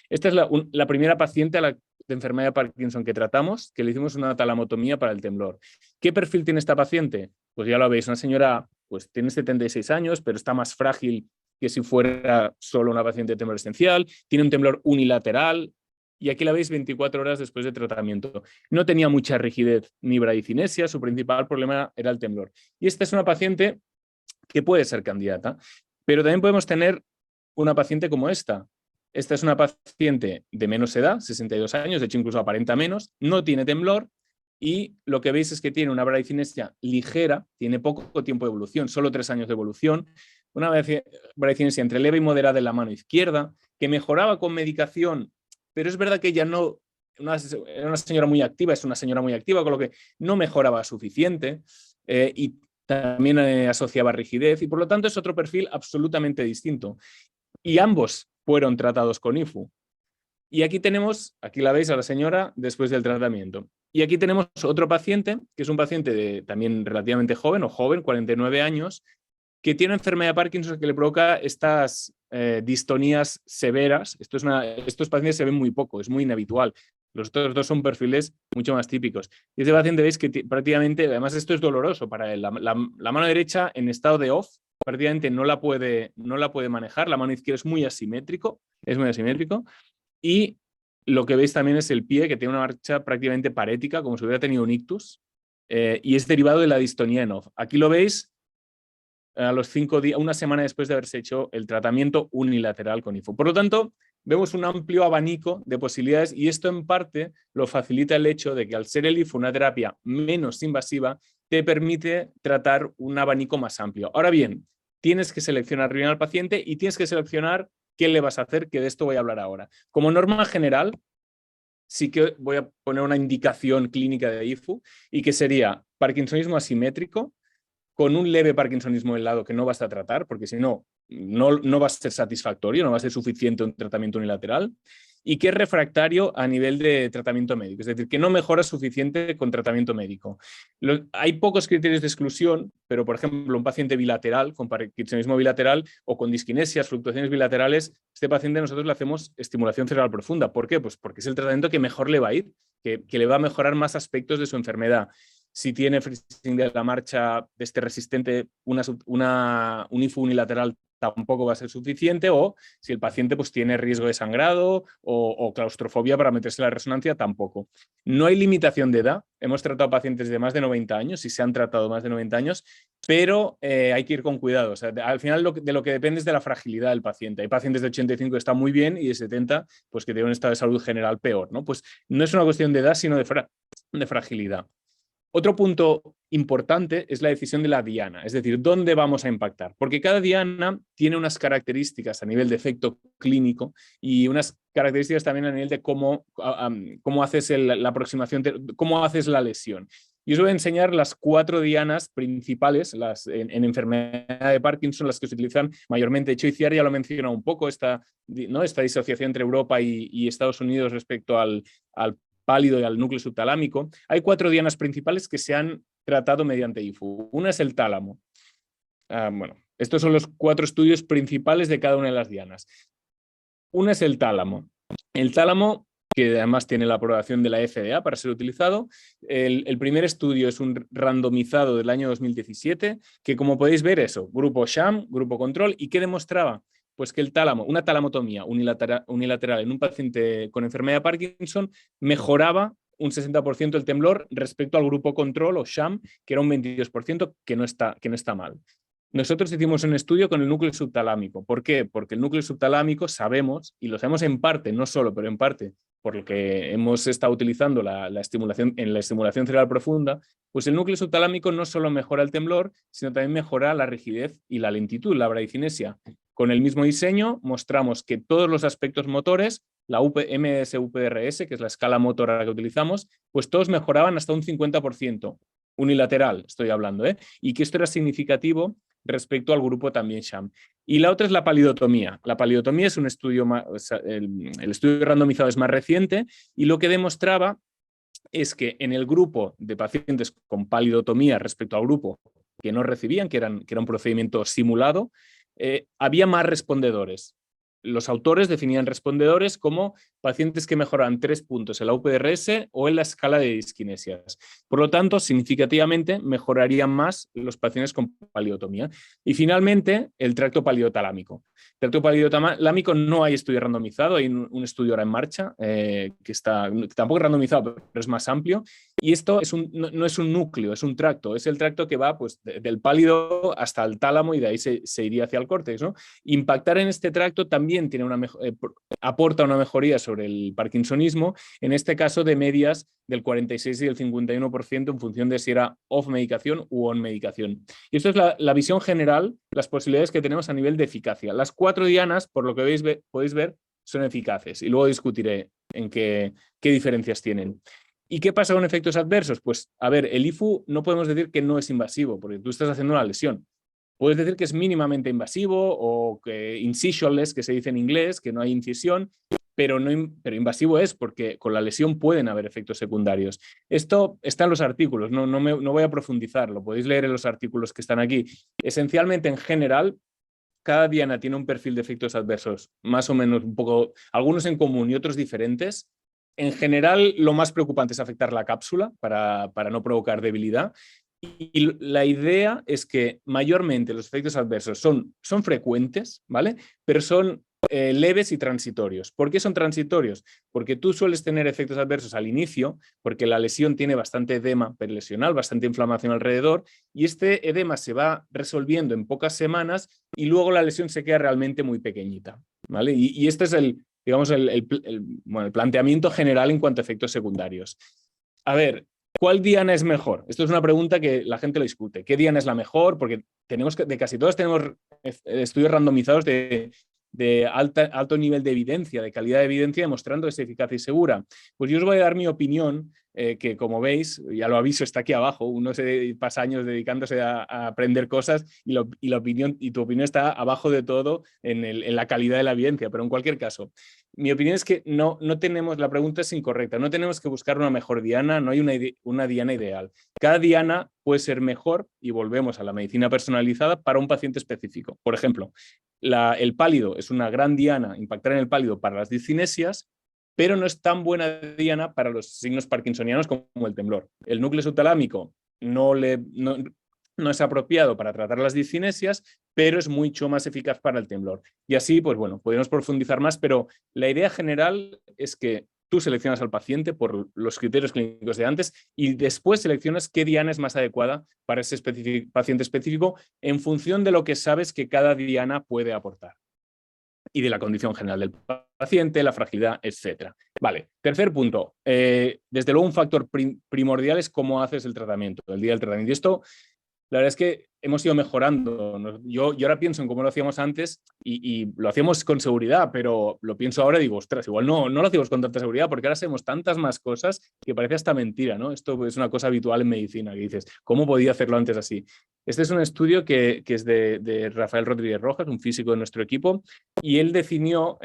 Esta es la primera paciente de enfermedad de Parkinson que tratamos, que le hicimos una talamotomía para el temblor. ¿Qué perfil tiene esta paciente? Pues ya lo veis, una señora pues tiene 76 años, pero está más frágil que si fuera solo una paciente de temblor esencial, tiene un temblor unilateral, y aquí la veis 24 horas después de tratamiento. No tenía mucha rigidez ni bradicinesia, su principal problema era el temblor. Y esta es una paciente que puede ser candidata, pero también podemos tener una paciente como esta. Esta es una paciente de menos edad, 62 años, de hecho incluso aparenta menos, no tiene temblor y lo que veis es que tiene una bradicinesia ligera, tiene poco tiempo de evolución, solo 3 años de evolución, una bradicinesia entre leve y moderada en la mano izquierda, que mejoraba con medicación, pero es verdad que ella no, era una señora muy activa, es una señora muy activa, con lo que no mejoraba suficiente y también asociaba rigidez, y por lo tanto es otro perfil absolutamente distinto. Y ambos fueron tratados con IFU. Y aquí tenemos, aquí la veis a la señora después del tratamiento. Y aquí tenemos otro paciente, que es un paciente también relativamente joven, 49 años, que tiene enfermedad de Parkinson que le provoca estas distonías severas. Estos pacientes se ven muy poco, es muy inhabitual. Los otros dos son perfiles mucho más típicos. Y este paciente veis que prácticamente, además esto es doloroso para él, la mano derecha en estado de off, prácticamente no la puede manejar, la mano izquierda es muy asimétrico, y lo que veis también es el pie, que tiene una marcha prácticamente parética, como si hubiera tenido un ictus, y es derivado de la distonía en off. Aquí lo veis a los 5 días, una semana después de haberse hecho el tratamiento unilateral con IFU. Por lo tanto, vemos un amplio abanico de posibilidades y esto en parte lo facilita el hecho de que al ser el IFU una terapia menos invasiva, te permite tratar un abanico más amplio. Ahora bien, tienes que seleccionar bien al paciente y tienes que seleccionar qué le vas a hacer, que de esto voy a hablar ahora. Como norma general, sí que voy a poner una indicación clínica de IFU y que sería parkinsonismo asimétrico, con un leve parkinsonismo del lado que no vas a tratar, porque si no, no va a ser satisfactorio, no va a ser suficiente un tratamiento unilateral, y que es refractario a nivel de tratamiento médico, es decir, que no mejora suficiente con tratamiento médico. Hay pocos criterios de exclusión, pero por ejemplo, un paciente bilateral, con parkinsonismo bilateral o con disquinesias, fluctuaciones bilaterales, este paciente nosotros le hacemos estimulación cerebral profunda. ¿Por qué? Pues porque es el tratamiento que mejor le va a ir, que le va a mejorar más aspectos de su enfermedad. Si tiene freezing de la marcha de este resistente, un IFU unilateral tampoco va a ser suficiente, o si el paciente pues, tiene riesgo de sangrado o claustrofobia para meterse en la resonancia, tampoco. No hay limitación de edad. Hemos tratado pacientes de más de 90 años y se han tratado más de 90 años, pero hay que ir con cuidado. O sea, al final de lo que depende es de la fragilidad del paciente. Hay pacientes de 85 que están muy bien y de 70 pues, que tienen un estado de salud general peor, ¿no? Pues no es una cuestión de edad, sino de fragilidad. Otro punto importante es la decisión de la diana, es decir, ¿dónde vamos a impactar? Porque cada diana tiene unas características a nivel de efecto clínico y unas características también a nivel de cómo haces la aproximación, cómo haces la lesión. Y os voy a enseñar las 4 dianas principales en enfermedad de Parkinson, las que se utilizan mayormente. De hecho, Iciar ya lo menciona un poco, esta disociación entre Europa y Estados Unidos respecto al pálido y al núcleo subtalámico. Hay 4 dianas principales que se han tratado mediante IFU. Una es el tálamo. Bueno, estos son los 4 estudios principales de cada una de las dianas. Una es el tálamo. El tálamo, que además tiene la aprobación de la FDA para ser utilizado. El primer estudio es un randomizado del año 2017, que como podéis ver eso, grupo sham, grupo control, ¿y qué demostraba? Pues que el tálamo, una talamotomía unilateral en un paciente con enfermedad de Parkinson mejoraba un 60% el temblor respecto al grupo control o sham, que era un 22%, que no está mal. Nosotros hicimos un estudio con el núcleo subtalámico. ¿Por qué? Porque el núcleo subtalámico sabemos, y lo sabemos en parte, no solo, pero en parte, por lo que hemos estado utilizando la estimulación cerebral profunda, pues el núcleo subtalámico no solo mejora el temblor, sino también mejora la rigidez y la lentitud, la bradicinesia. Con el mismo diseño mostramos que todos los aspectos motores, la MS-UPDRS, que es la escala motora que utilizamos, pues todos mejoraban hasta un 50%, unilateral estoy hablando, y que esto era significativo respecto al grupo también sham. Y la otra es la palidotomía. La palidotomía es un estudio, el estudio randomizado es más reciente, y lo que demostraba es que en el grupo de pacientes con palidotomía respecto al grupo que no recibían, que era un procedimiento simulado, había más respondedores. Los autores definían respondedores como pacientes que mejoran 3 puntos en la UPDRS o en la escala de disquinesias. Por lo tanto, significativamente mejorarían más los pacientes con palidotomía. Y finalmente, el tracto palidotalámico. El tracto palidotalámico no hay estudio randomizado, hay un estudio ahora en marcha que tampoco es randomizado, pero es más amplio. Y esto no es un núcleo, es un tracto, es el tracto que va pues, del pálido hasta el tálamo y de ahí se iría hacia el córtex, ¿no? Impactar en este tracto también tiene aporta una mejoría sobre el parkinsonismo, en este caso de medias del 46 y del 51% en función de si era off medicación u on medicación. Y esto es la visión general, las posibilidades que tenemos a nivel de eficacia. Las 4 dianas, por lo que podéis ver, son eficaces y luego discutiré en qué diferencias tienen. ¿Y qué pasa con efectos adversos? Pues, a ver, el IFU no podemos decir que no es invasivo, porque tú estás haciendo una lesión. Puedes decir que es mínimamente invasivo o que incisionless, que se dice en inglés, que no hay incisión, pero invasivo es porque con la lesión pueden haber efectos secundarios. Esto está en los artículos, no voy a profundizar, lo podéis leer en los artículos que están aquí. Esencialmente, en general, cada diana tiene un perfil de efectos adversos, más o menos un poco, algunos en común y otros diferentes. En general, lo más preocupante es afectar la cápsula para no provocar debilidad. Y la idea es que mayormente los efectos adversos son frecuentes, ¿vale? Pero son leves y transitorios. ¿Por qué son transitorios? Porque tú sueles tener efectos adversos al inicio, porque la lesión tiene bastante edema perlesional, bastante inflamación alrededor, y este edema se va resolviendo en pocas semanas y luego la lesión se queda realmente muy pequeñita, ¿vale? Y este es digamos, el planteamiento general en cuanto a efectos secundarios. A ver, ¿cuál diana es mejor? Esto es una pregunta que la gente lo discute. ¿Qué diana es la mejor? Porque de casi todas tenemos estudios randomizados de alto nivel de evidencia, de calidad de evidencia, demostrando que es eficaz y segura. Pues yo os voy a dar mi opinión, que como veis, ya lo aviso, está aquí abajo, uno se pasa años dedicándose a aprender cosas y tu opinión está abajo de todo en la calidad de la evidencia, pero en cualquier caso, mi opinión es que no tenemos, la pregunta es incorrecta, no tenemos que buscar una mejor diana, no hay una diana ideal. Cada diana puede ser mejor, y volvemos a la medicina personalizada, para un paciente específico. Por ejemplo, el pálido es una gran diana, impactar en el pálido para las discinesias, pero no es tan buena diana para los signos parkinsonianos como el temblor. El núcleo subtalámico no es apropiado para tratar las discinesias, pero es mucho más eficaz para el temblor. Y así, pues bueno, podemos profundizar más, pero la idea general es que tú seleccionas al paciente por los criterios clínicos de antes y después seleccionas qué diana es más adecuada para ese paciente específico en función de lo que sabes que cada diana puede aportar y de la condición general del paciente, la fragilidad, etc. Vale, tercer punto. Desde luego un factor primordial es cómo haces el tratamiento, el día del tratamiento. Y esto, la verdad es que hemos ido mejorando. Yo ahora pienso en cómo lo hacíamos antes y lo hacíamos con seguridad, pero lo pienso ahora y digo, ostras, igual no lo hacíamos con tanta seguridad porque ahora hacemos tantas más cosas que parece hasta mentira, ¿no? Esto es una cosa habitual en medicina, que dices, ¿cómo podía hacerlo antes así? Este es un estudio que es de Rafael Rodríguez Rojas, un físico de nuestro equipo, y él definió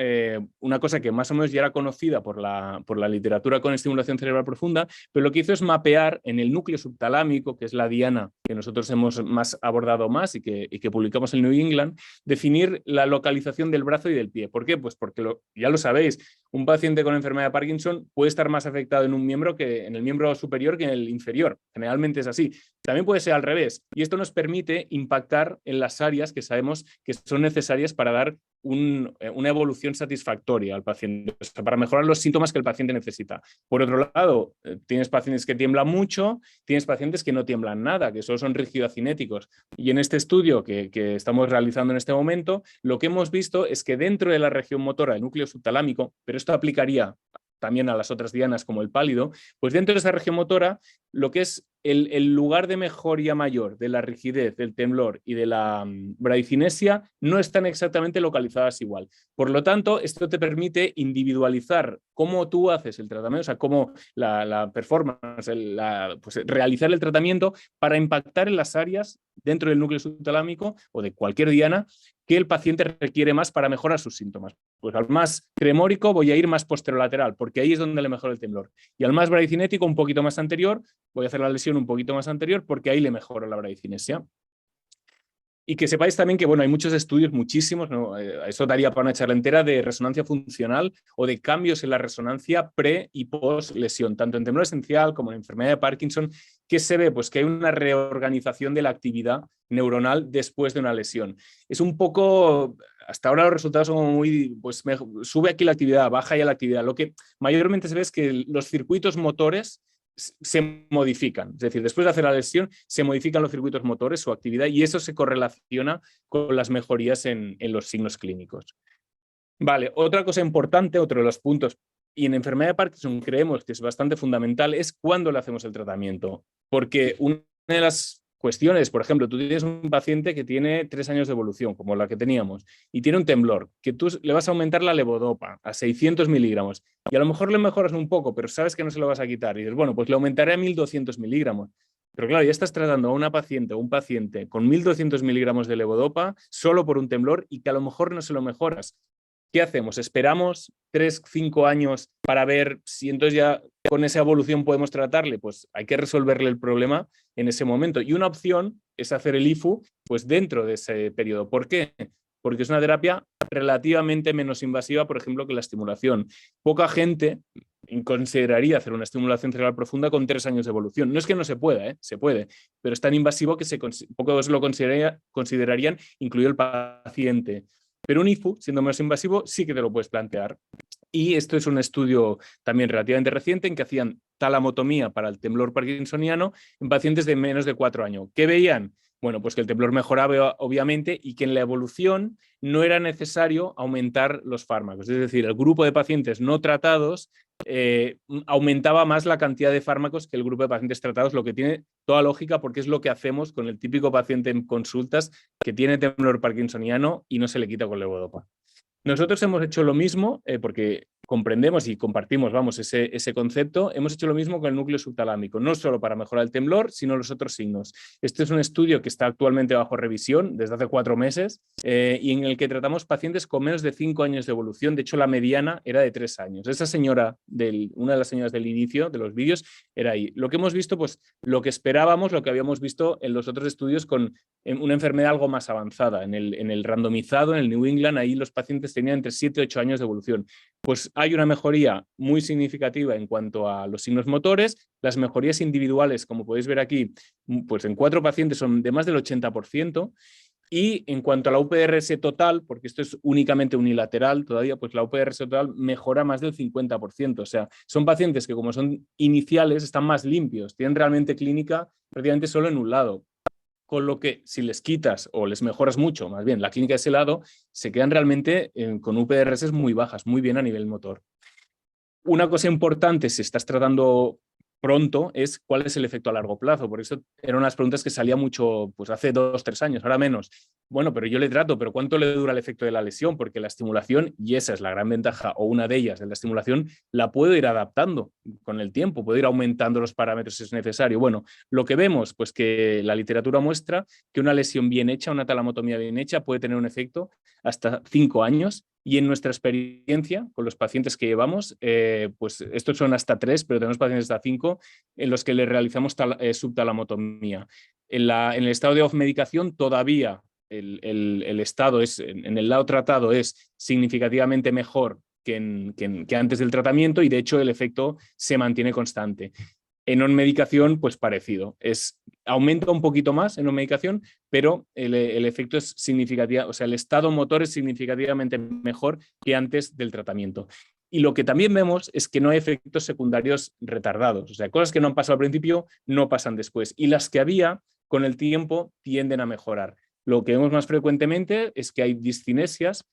una cosa que más o menos ya era conocida por la literatura con estimulación cerebral profunda, pero lo que hizo es mapear en el núcleo subtalámico, que es la diana que nosotros hemos abordado más y que publicamos en New England, definir la localización del brazo y del pie. ¿Por qué? Pues porque ya lo sabéis, un paciente con enfermedad de Parkinson puede estar más afectado en un miembro en el miembro superior que en el inferior. Generalmente es así. También puede ser al revés. Y esto nos permite impactar en las áreas que sabemos que son necesarias para dar una evolución satisfactoria al paciente, o sea, para mejorar los síntomas que el paciente necesita. Por otro lado, tienes pacientes que tiemblan mucho, tienes pacientes que no tiemblan nada, que solo son rígido-cinéticos. Y en este estudio que estamos realizando en este momento, lo que hemos visto es que dentro de la región motora del núcleo subtalámico, pero esto aplicaría también a las otras dianas como el pálido, pues dentro de esa región motora, lo que es el lugar de mejoría mayor de la rigidez, del temblor y de la bradicinesia no están exactamente localizadas igual. Por lo tanto, esto te permite individualizar cómo tú haces el tratamiento, o sea, cómo la performance, pues realizar el tratamiento para impactar en las áreas dentro del núcleo subtalámico o de cualquier diana que el paciente requiere más para mejorar sus síntomas. Pues al más tremórico voy a ir más posterolateral, porque ahí es donde le mejora el temblor. Y al más bradicinético, un poquito más anterior, voy a hacer la lesión un poquito más anterior, porque ahí le mejoro la bradicinesia. Y que sepáis también que, bueno, hay muchos estudios, muchísimos, ¿no? Eso daría para una charla entera, de resonancia funcional o de cambios en la resonancia pre y post lesión, tanto en temblor esencial como en enfermedad de Parkinson. ¿Qué se ve? Pues que hay una reorganización de la actividad neuronal después de una lesión. Es un poco, hasta ahora los resultados son muy, pues sube aquí la actividad, baja ya la actividad. Lo que mayormente se ve es que los circuitos motores se modifican. Es decir, después de hacer la lesión, se modifican los circuitos motores, su actividad, y eso se correlaciona con las mejorías en los signos clínicos. Vale, otra cosa importante, otro de los puntos, y en enfermedad de Parkinson creemos que es bastante fundamental, es cuándo le hacemos el tratamiento. Porque una de las cuestiones, por ejemplo, tú tienes un paciente que tiene 3 años de evolución, como la que teníamos, y tiene un temblor, que tú le vas a aumentar la levodopa a 600 miligramos, y a lo mejor le mejoras un poco, pero sabes que no se lo vas a quitar, y dices, bueno, pues le aumentaré a 1200 miligramos. Pero claro, ya estás tratando a una paciente o un paciente con 1200 miligramos de levodopa solo por un temblor y que a lo mejor no se lo mejoras. ¿Qué hacemos? ¿Esperamos 3, 5 años para ver si entonces ya con esa evolución podemos tratarle? Pues hay que resolverle el problema en ese momento. Y una opción es hacer el IFU pues dentro de ese periodo. ¿Por qué? Porque es una terapia relativamente menos invasiva, por ejemplo, que la estimulación. Poca gente consideraría hacer una estimulación cerebral profunda con 3 años de evolución. No es que no se pueda, se puede, pero es tan invasivo que pocos lo considerarían, incluido el paciente. Pero un IFU, siendo menos invasivo, sí que te lo puedes plantear. Y esto es un estudio también relativamente reciente en que hacían talamotomía para el temblor parkinsoniano en pacientes de menos de 4 años. ¿Qué veían? Bueno, pues que el temblor mejoraba obviamente y que en la evolución no era necesario aumentar los fármacos. Es decir, el grupo de pacientes no tratados aumentaba más la cantidad de fármacos que el grupo de pacientes tratados, lo que tiene toda lógica porque es lo que hacemos con el típico paciente en consultas que tiene temblor parkinsoniano y no se le quita con levodopa. Nosotros hemos hecho lo mismo porque comprendemos y compartimos, vamos, ese concepto. Hemos hecho lo mismo con el núcleo subtalámico, no solo para mejorar el temblor, sino los otros signos. Este es un estudio que está actualmente bajo revisión desde hace 4 meses y en el que tratamos pacientes con menos de 5 años de evolución. De hecho, la mediana era de 3 años. Esa señora, una de las señoras del inicio de los vídeos, era ahí. Lo que hemos visto, pues lo que esperábamos, lo que habíamos visto en los otros estudios con una enfermedad algo más avanzada. En el randomizado, en el New England, ahí los pacientes tenían entre 7 y 8 años de evolución. Pues hay una mejoría muy significativa en cuanto a los signos motores. Las mejorías individuales, como podéis ver aquí, pues en 4 pacientes son de más del 80%. Y en cuanto a la UPRS total, porque esto es únicamente unilateral todavía, pues la UPRS total mejora más del 50%. O sea, son pacientes que como son iniciales están más limpios, tienen realmente clínica prácticamente solo en un lado. Con lo que si les quitas o les mejoras mucho, más bien la clínica de ese lado, se quedan realmente con UPRS muy bajas, muy bien a nivel motor. Una cosa importante si estás tratando pronto es cuál es el efecto a largo plazo. Por eso eran unas preguntas que salía mucho pues hace 2 o 3 años, ahora menos. Bueno, pero yo le trato, pero ¿cuánto le dura el efecto de la lesión? Porque la estimulación, y esa es la gran ventaja, o una de ellas de la estimulación, la puedo ir adaptando con el tiempo, puedo ir aumentando los parámetros si es necesario. Bueno, lo que vemos, pues que la literatura muestra que una lesión bien hecha, una talamotomía bien hecha, puede tener un efecto hasta 5 años. Y en nuestra experiencia con los pacientes que llevamos, pues estos son hasta 3, pero tenemos pacientes hasta 5 en los que le realizamos subtalamotomía. En el estado de off-medicación todavía el estado en el lado tratado es significativamente mejor que antes del tratamiento y de hecho el efecto se mantiene constante. En on-medicación, pues parecido. Aumenta un poquito más en on-medicación, pero el efecto es significativo, o sea, el estado motor es significativamente mejor que antes del tratamiento. Y lo que también vemos es que no hay efectos secundarios retardados. O sea, cosas que no han pasado al principio no pasan después. Y las que había, con el tiempo, tienden a mejorar. Lo que vemos más frecuentemente es que hay discinesias.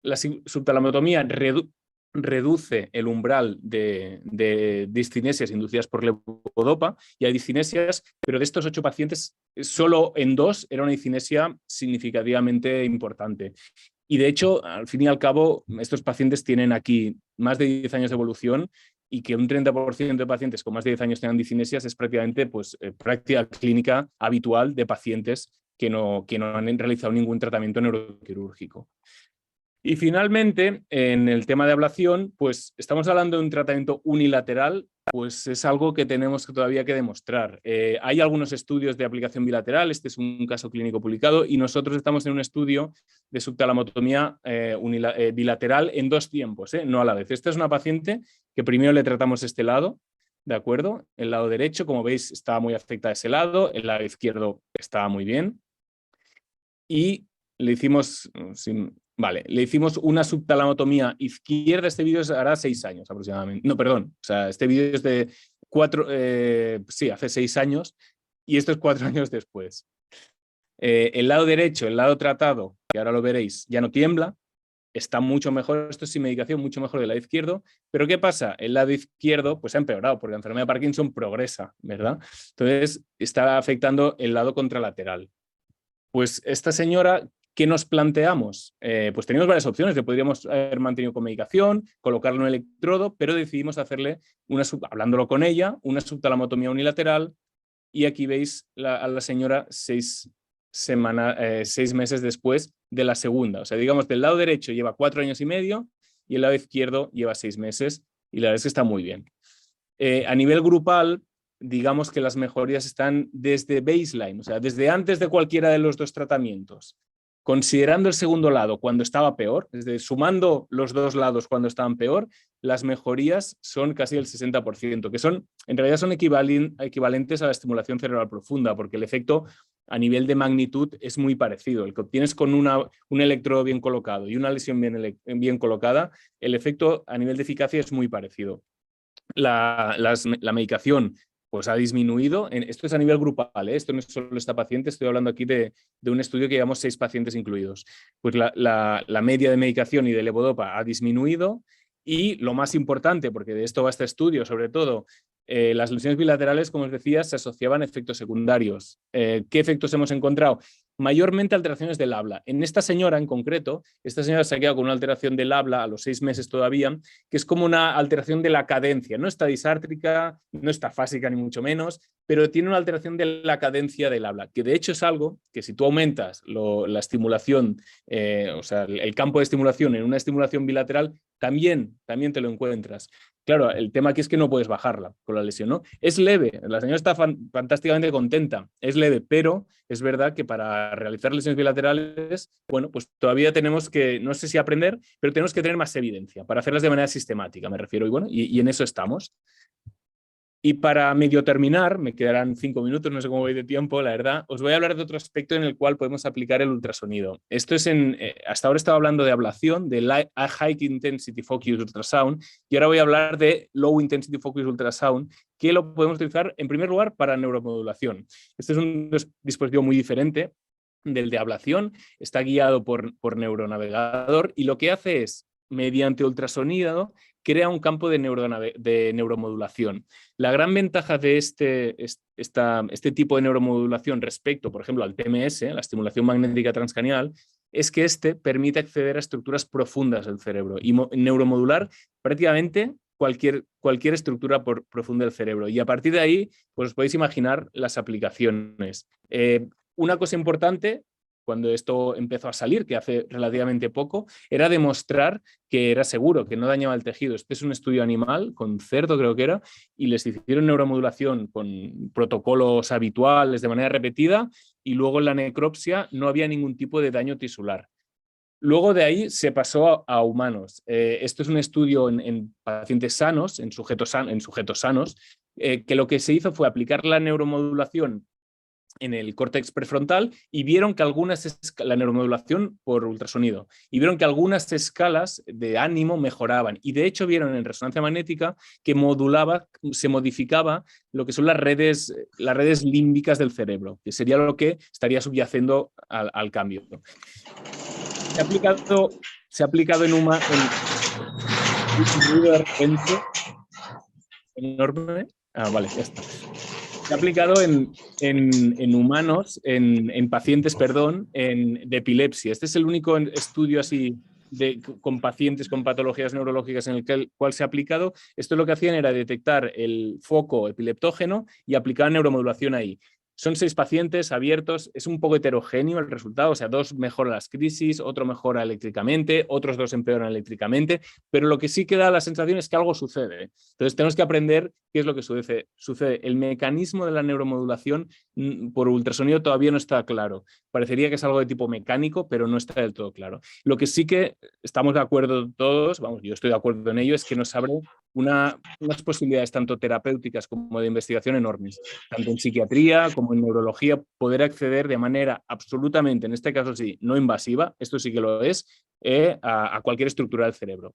La subtalamotomía reduce el umbral de discinesias inducidas por levodopa y hay discinesias, pero de estos 8 pacientes, solo en 2 era una discinesia significativamente importante. Y de hecho, al fin y al cabo, estos pacientes tienen aquí más de 10 años de evolución y que un 30% de pacientes con más de 10 años tengan discinesias es prácticamente pues, práctica clínica habitual de pacientes que no han realizado ningún tratamiento neuroquirúrgico. Y finalmente, en el tema de ablación, pues estamos hablando de un tratamiento unilateral, pues es algo que tenemos todavía que demostrar. Hay algunos estudios de aplicación bilateral, este es un caso clínico publicado, y nosotros estamos en un estudio de subtalamotomía bilateral en 2 tiempos, no a la vez. Esta es una paciente que primero le tratamos este lado, ¿de acuerdo? El lado derecho, como veis, estaba muy afectada ese lado, el lado izquierdo estaba muy bien. Y le hicimos... le hicimos una subtalamotomía izquierda. Este vídeo hará 6 años aproximadamente. No, perdón. O sea, este vídeo es hace 6 años, y esto es 4 años después. El lado derecho, el lado tratado, que ahora lo veréis, ya no tiembla, está mucho mejor, esto es sin medicación, mucho mejor del lado izquierdo, pero ¿qué pasa? El lado izquierdo pues ha empeorado porque la enfermedad de Parkinson progresa, ¿verdad? Entonces está afectando el lado contralateral. Pues esta señora, ¿qué nos planteamos? Pues teníamos varias opciones, le podríamos haber mantenido con medicación, colocarle un electrodo, pero decidimos hacerle, hablándolo con ella, una subtalamotomía unilateral, y aquí veis a la señora 6 meses después de la segunda. O sea, digamos, del lado derecho lleva 4 años y medio y el lado izquierdo lleva 6 meses, y la verdad es que está muy bien. A nivel grupal, digamos que las mejorías están desde baseline, o sea, desde antes de cualquiera de los 2 tratamientos. Considerando el segundo lado cuando estaba peor, es decir, sumando los 2 lados cuando estaban peor, las mejorías son casi el 60%, que en realidad son equivalentes a la estimulación cerebral profunda, porque el efecto a nivel de magnitud es muy parecido. El que obtienes con un electrodo bien colocado y una lesión bien colocada, el efecto a nivel de eficacia es muy parecido. La medicación pues ha disminuido, esto es a nivel grupal, esto no es solo esta paciente, estoy hablando aquí de un estudio que llevamos 6 pacientes incluidos. Pues la media de medicación y de levodopa ha disminuido, y lo más importante, porque de esto va este estudio, sobre todo, las lesiones bilaterales, como os decía, se asociaban a efectos secundarios. ¿Qué efectos hemos encontrado? Mayormente alteraciones del habla. En esta señora en concreto, esta señora se ha quedado con una alteración del habla a los 6 meses todavía, que es como una alteración de la cadencia. No está disártrica, no está fásica ni mucho menos, pero tiene una alteración de la cadencia del habla, que de hecho es algo que si tú aumentas la estimulación, o sea, el campo de estimulación en una estimulación bilateral, también te lo encuentras. Claro, el tema aquí es que no puedes bajarla con la lesión, ¿no? Es leve, la señora está fantásticamente contenta, es leve, pero es verdad que para realizar lesiones bilaterales, bueno, pues todavía tenemos que, no sé si aprender, pero tenemos que tener más evidencia para hacerlas de manera sistemática, me refiero, y bueno, y en eso estamos. Y para medio terminar, me quedarán 5 minutos, no sé cómo voy de tiempo, la verdad, os voy a hablar de otro aspecto en el cual podemos aplicar el ultrasonido. Esto es hasta ahora estaba hablando de ablación, de High Intensity Focus Ultrasound, y ahora voy a hablar de Low Intensity Focus Ultrasound, que lo podemos utilizar en primer lugar para neuromodulación. Este es un dispositivo muy diferente del de ablación, está guiado por neuronavegador, y lo que hace es, mediante ultrasonido, crea un campo de neuromodulación. La gran ventaja de este tipo de neuromodulación respecto, por ejemplo, al TMS, la estimulación magnética transcranial, es que permite acceder a estructuras profundas del cerebro y neuromodular prácticamente cualquier estructura profunda del cerebro. Y a partir de ahí, pues os podéis imaginar las aplicaciones. Una cosa importante, cuando esto empezó a salir, que hace relativamente poco, era demostrar que era seguro, que no dañaba el tejido. Este es un estudio animal, con cerdo creo que era, y les hicieron neuromodulación con protocolos habituales de manera repetida, y luego en la necropsia no había ningún tipo de daño tisular. Luego de ahí se pasó a humanos. Esto es un estudio en pacientes sanos, en sujetos sanos, que lo que se hizo fue aplicar la neuromodulación en el córtex prefrontal, y vieron que la neuromodulación por ultrasonido, y vieron que algunas escalas de ánimo mejoraban, y de hecho vieron en resonancia magnética que se modificaba lo que son las redes límbicas del cerebro, que sería lo que estaría subyacendo al cambio. Se ha aplicado en un enorme. Vale, ya está. Se ha aplicado en humanos, en pacientes, de epilepsia. Este es el único estudio así con pacientes con patologías neurológicas en el cual se ha aplicado. Esto lo que hacían era detectar el foco epileptógeno y aplicar neuromodulación ahí. Son 6 pacientes abiertos, es un poco heterogéneo el resultado, o sea, 2 mejoran las crisis, otro mejora eléctricamente, otros 2 empeoran eléctricamente, pero lo que sí que da la sensación es que algo sucede. Entonces tenemos que aprender qué es lo que sucede. El mecanismo de la neuromodulación por ultrasonido todavía no está claro. Parecería que es algo de tipo mecánico, pero no está del todo claro. Lo que sí que estamos de acuerdo todos, yo estoy de acuerdo en ello, es que nos abre unas posibilidades tanto terapéuticas como de investigación enormes, tanto en psiquiatría como en neurología, poder acceder de manera absolutamente, en este caso sí, no invasiva, esto sí que lo es, a cualquier estructura del cerebro.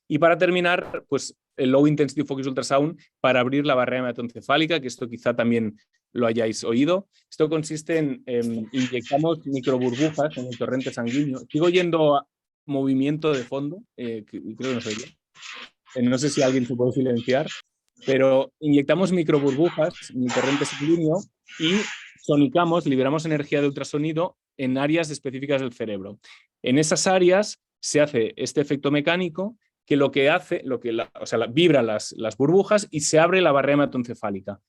Y para terminar, pues el Low Intensity Focus Ultrasound para abrir la barrera hematoencefálica, que esto quizá también lo hayáis oído. Esto consiste en inyectamos microburbujas en el torrente sanguíneo. Sigo yendo a movimiento de fondo, creo que no soy yo. No sé si alguien se puede silenciar, pero inyectamos microburbujas en el torrente sanguíneo y sonicamos, liberamos energía de ultrasonido en áreas específicas del cerebro. En esas áreas se hace este efecto mecánico que lo que hace, vibra las burbujas y se abre la barrera hematoencefálica,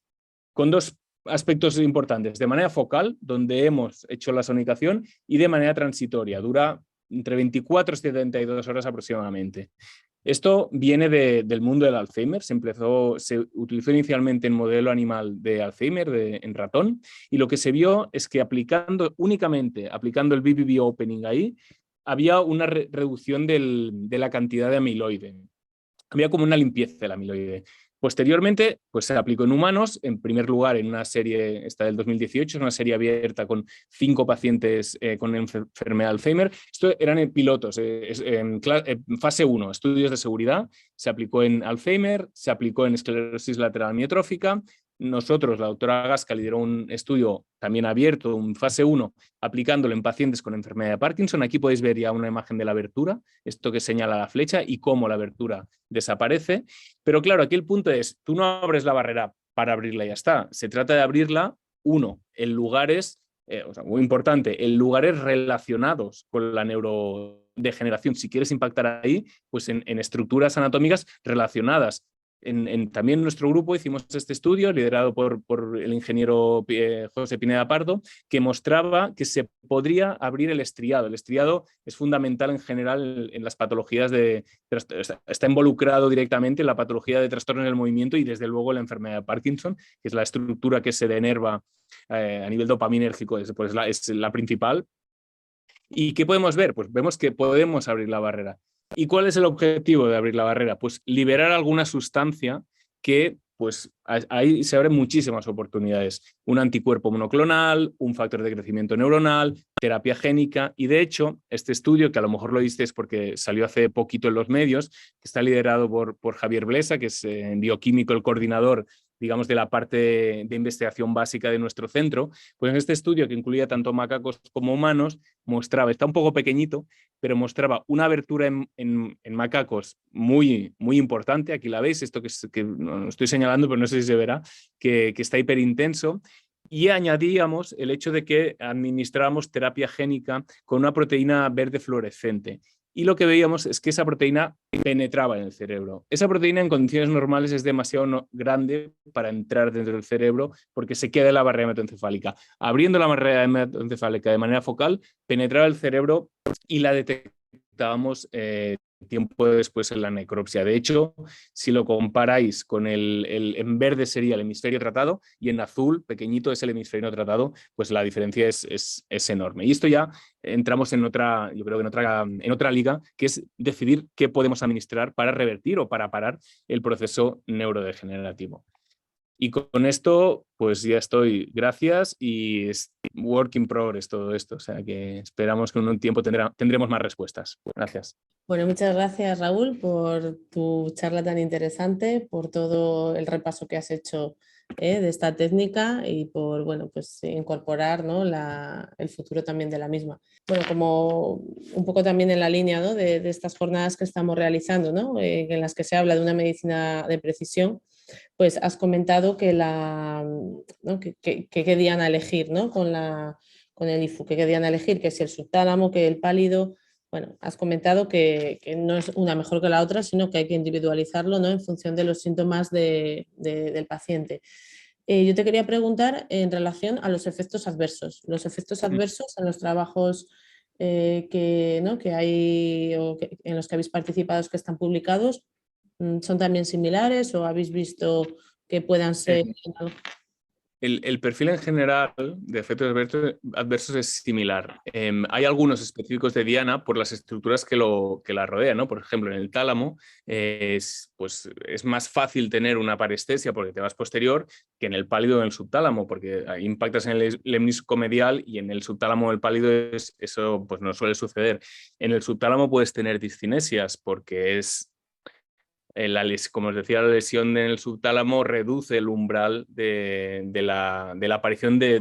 con dos aspectos importantes: de manera focal, donde hemos hecho la sonicación, y de manera transitoria, dura entre 24 y 72 horas aproximadamente. Esto viene del mundo del Alzheimer. Se utilizó inicialmente en modelo animal de Alzheimer, en ratón, y lo que se vio es que únicamente aplicando el BBB opening ahí, había una reducción de la cantidad de amiloide. Había como una limpieza del amiloide. Posteriormente, pues se aplicó en humanos, en primer lugar en una serie, esta del 2018, es una serie abierta con 5 pacientes con enfermedad de Alzheimer. Esto eran pilotos, en fase 1, estudios de seguridad. Se aplicó en Alzheimer, se aplicó en esclerosis lateral amiotrófica. Nosotros, la doctora Gasca, lideró un estudio también abierto, un fase 1, aplicándolo en pacientes con enfermedad de Parkinson. Aquí podéis ver ya una imagen de la abertura, esto que señala la flecha y cómo la abertura desaparece. Pero claro, aquí el punto es, tú no abres la barrera para abrirla y ya está. Se trata de abrirla, en lugares, muy importante, en lugares relacionados con la neurodegeneración. Si quieres impactar ahí, pues en estructuras anatómicas relacionadas. También en nuestro grupo hicimos este estudio liderado por el ingeniero José Pineda Pardo, que mostraba que se podría abrir el estriado. El estriado es fundamental en general en las patologías está involucrado directamente en la patología de trastornos del movimiento y desde luego la enfermedad de Parkinson, que es la estructura que se denerva a nivel dopaminérgico, es la principal. ¿Y qué podemos ver? Pues vemos que podemos abrir la barrera. ¿Y cuál es el objetivo de abrir la barrera? Pues liberar alguna sustancia que, pues ahí se abren muchísimas oportunidades. Un anticuerpo monoclonal, un factor de crecimiento neuronal, terapia génica. Y de hecho, este estudio, que a lo mejor lo visteis porque salió hace poquito en los medios, que está liderado por Javier Blesa, que es bioquímico, el coordinador, digamos, de la parte de investigación básica de nuestro centro, pues en este estudio, que incluía tanto macacos como humanos, mostraba, está un poco pequeñito, pero mostraba una abertura en macacos muy, muy importante. Aquí la veis, esto que no estoy señalando, pero no sé si se verá, que está hiperintenso. Y añadíamos el hecho de que administrábamos terapia génica con una proteína verde fluorescente. Y lo que veíamos es que esa proteína penetraba en el cerebro. Esa proteína en condiciones normales es demasiado grande para entrar dentro del cerebro porque se queda en la barrera hematoencefálica. Abriendo la barrera hematoencefálica de manera focal, penetraba el cerebro y la detectábamos tiempo después en la necropsia. De hecho, si lo comparáis con en verde sería el hemisferio tratado y en azul, pequeñito, es el hemisferio no tratado, pues la diferencia es enorme. Y esto ya entramos en otra, yo creo que en otra liga, que es decidir qué podemos administrar para revertir o para parar el proceso neurodegenerativo. Y con esto, pues ya estoy. Gracias y es work in progress todo esto. O sea que esperamos que en un tiempo tendremos más respuestas. Gracias. Bueno, muchas gracias, Raúl, por tu charla tan interesante, por todo el repaso que has hecho de esta técnica y por, bueno, pues incorporar, ¿no?, el futuro también de la misma. Bueno, como un poco también en la línea, ¿no?, de estas jornadas que estamos realizando, ¿no?, en las que se habla de una medicina de precisión, pues has comentado que, ¿no?, que qué diana elegir, ¿no?, con el IFU, que qué diana elegir, que si el subtálamo, que el pálido. Bueno, has comentado que no es una mejor que la otra, sino que hay que individualizarlo, ¿no?, en función de los síntomas del paciente. Yo te quería preguntar en relación a los efectos adversos. Los efectos adversos en los trabajos que hay o en los que habéis participado, que están publicados, ¿son también similares o habéis visto que puedan ser? El perfil en general de efectos adversos es similar. Hay algunos específicos de diana por las estructuras que la rodean, ¿no? Por ejemplo, en el tálamo es más fácil tener una parestesia porque te vas posterior que en el pálido o en el subtálamo, porque impactas en el lemnisco medial y en el subtálamo del pálido eso pues no suele suceder. En el subtálamo puedes tener discinesias porque como os decía, la lesión en el subtálamo reduce el umbral de la aparición de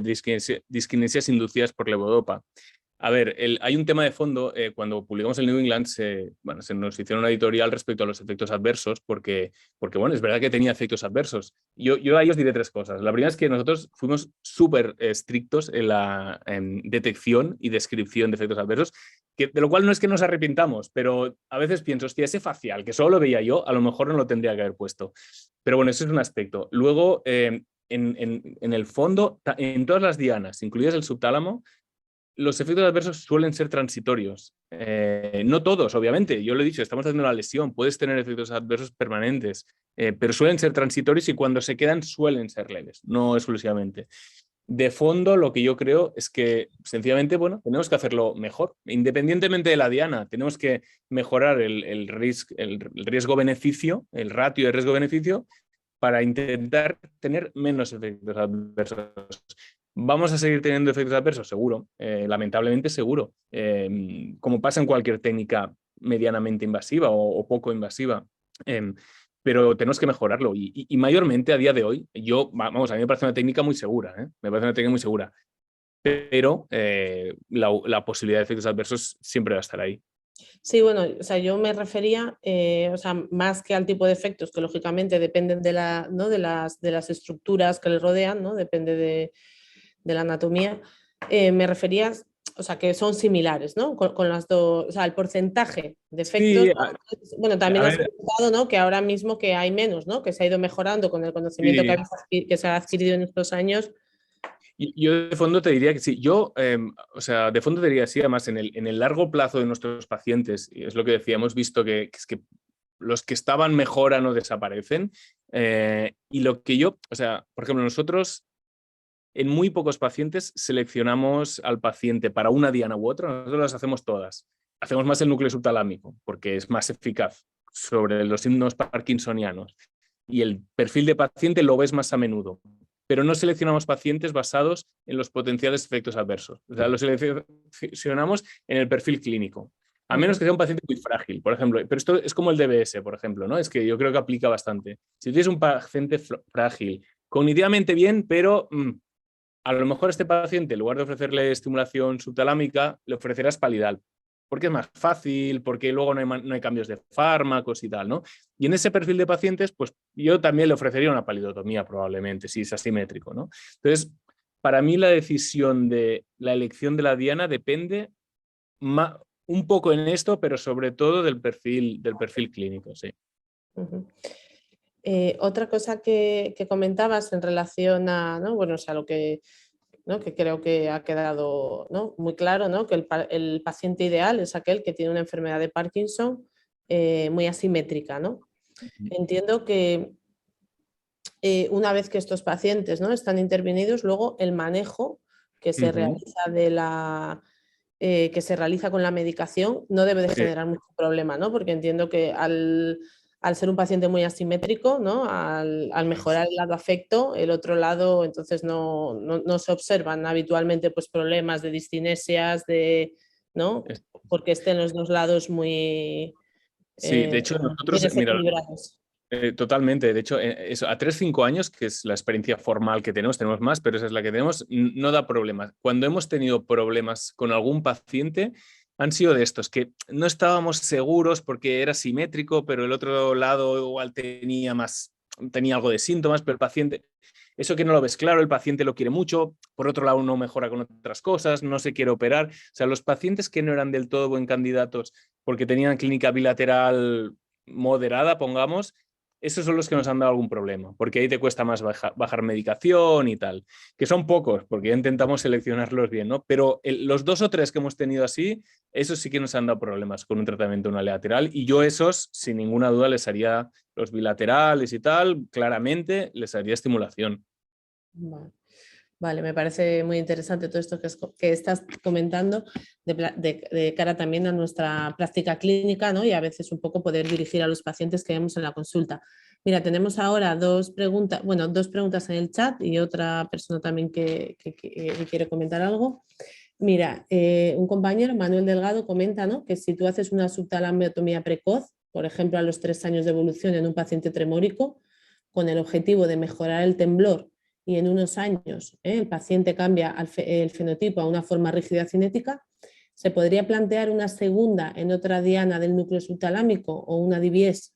disquinesias inducidas por levodopa. A ver, hay un tema de fondo. Cuando publicamos el New England se nos hicieron una editorial respecto a los efectos adversos porque bueno, es verdad que tenía efectos adversos. Yo a ellos diré 3 cosas. La primera es que nosotros fuimos súper estrictos en la detección y descripción de efectos adversos, de lo cual no es que nos arrepintamos, pero a veces pienso, hostia, ese facial, que solo lo veía yo, a lo mejor no lo tendría que haber puesto. Pero bueno, eso es un aspecto. Luego, en el fondo, en todas las dianas, incluidas el subtálamo, los efectos adversos suelen ser transitorios. No todos, obviamente. Yo lo he dicho, estamos haciendo una lesión, puedes tener efectos adversos permanentes, pero suelen ser transitorios y cuando se quedan suelen ser leves, no exclusivamente. De fondo, lo que yo creo es que sencillamente, bueno, tenemos que hacerlo mejor. Independientemente de la diana, tenemos que mejorar el riesgo-beneficio, el ratio de riesgo-beneficio, para intentar tener menos efectos adversos. ¿Vamos a seguir teniendo efectos adversos? Seguro, lamentablemente seguro, como pasa en cualquier técnica medianamente invasiva o poco invasiva, pero tenemos que mejorarlo y mayormente a día de hoy, a mí me parece una técnica muy segura, me parece una técnica muy segura, pero la posibilidad de efectos adversos siempre va a estar ahí. Sí, bueno, o sea, yo me refería, o sea, más que al tipo de efectos que lógicamente dependen de, ¿no? de las estructuras que le rodean, ¿no? Depende de la anatomía, me refería, o sea, que son similares, ¿no? Con las dos, o sea, el porcentaje de efectos, Sí, bueno, también has comentado, ¿no? Que ahora mismo que hay menos, ¿no? Que se ha ido mejorando con el conocimiento que se ha adquirido en estos años. Yo de fondo te diría que sí. O sea, de fondo te diría sí, además en el largo plazo de nuestros pacientes, y es lo que decía, hemos visto que es que los que estaban mejoran o desaparecen. Y lo que o sea, por ejemplo, nosotros en muy pocos pacientes seleccionamos al paciente para una diana u otra, nosotros las hacemos todas. Hacemos más el núcleo subtalámico porque es más eficaz sobre los signos parkinsonianos y el perfil de paciente lo ves más a menudo, pero no seleccionamos pacientes basados en los potenciales efectos adversos. O sea, los seleccionamos en el perfil clínico. A menos que sea un paciente muy frágil, por ejemplo. Pero esto es como el DBS, por ejemplo, ¿no? Es que yo creo que aplica bastante. Si tienes un paciente frágil, cognitivamente bien, pero a lo mejor a este paciente, en lugar de ofrecerle estimulación subtalámica, le ofrecerás palidal, porque es más fácil, porque luego no hay cambios de fármacos y tal, ¿no? Y en ese perfil de pacientes, pues yo también le ofrecería una palidotomía probablemente, si es asimétrico, ¿no? Entonces, para mí la decisión de la elección de la diana depende un poco en esto, pero sobre todo del perfil clínico, sí. Otra cosa que comentabas en relación a, ¿no? Bueno, o sea, lo que, ¿no? Que creo que ha quedado, ¿no? Muy claro, ¿no? Que el paciente ideal es aquel que tiene una enfermedad de Parkinson muy asimétrica, ¿no? Entiendo que una vez que estos pacientes, ¿no? están intervenidos, luego el manejo que se realiza que se realiza con la medicación no debe de generar mucho problema, ¿no? Porque entiendo que al ser un paciente muy asimétrico, ¿no? Al mejorar el lado afecto, el otro lado, entonces no se observan habitualmente pues, problemas de discinesias, ¿no? Porque estén los dos lados muy, sí, de hecho, nosotros, muy desequilibrados. Totalmente. De hecho, eso, a 3-5 años, que es la experiencia formal que tenemos más, pero esa es la que tenemos, no da problemas. Cuando hemos tenido problemas con algún paciente, han sido de estos, que no estábamos seguros porque era simétrico, pero el otro lado igual tenía algo de síntomas, pero el paciente, eso que no lo ves claro, el paciente lo quiere mucho, por otro lado no mejora con otras cosas, no se quiere operar. O sea, los pacientes que no eran del todo buen candidatos porque tenían clínica bilateral moderada, pongamos, esos son los que nos han dado algún problema, porque ahí te cuesta más bajar medicación y tal, que son pocos, porque ya intentamos seleccionarlos bien, ¿no? Pero los 2 o 3 que hemos tenido así, esos sí que nos han dado problemas con un tratamiento unilateral y yo esos, sin ninguna duda, les haría los bilaterales y tal, claramente les haría estimulación. Vale, me parece muy interesante todo esto que estás comentando de cara también a nuestra práctica clínica, ¿no? Y a veces un poco poder dirigir a los pacientes que vemos en la consulta. Mira, tenemos ahora dos preguntas en el chat y otra persona también que quiere comentar algo. Mira, un compañero, Manuel Delgado, comenta, ¿no? Que si tú haces una subtalamotomía precoz, por ejemplo, a los 3 años de evolución en un paciente tremórico, con el objetivo de mejorar el temblor y en unos años el paciente cambia el fenotipo a una forma rígida cinética, ¿se podría plantear una segunda en otra diana del núcleo subtalámico o una DBS?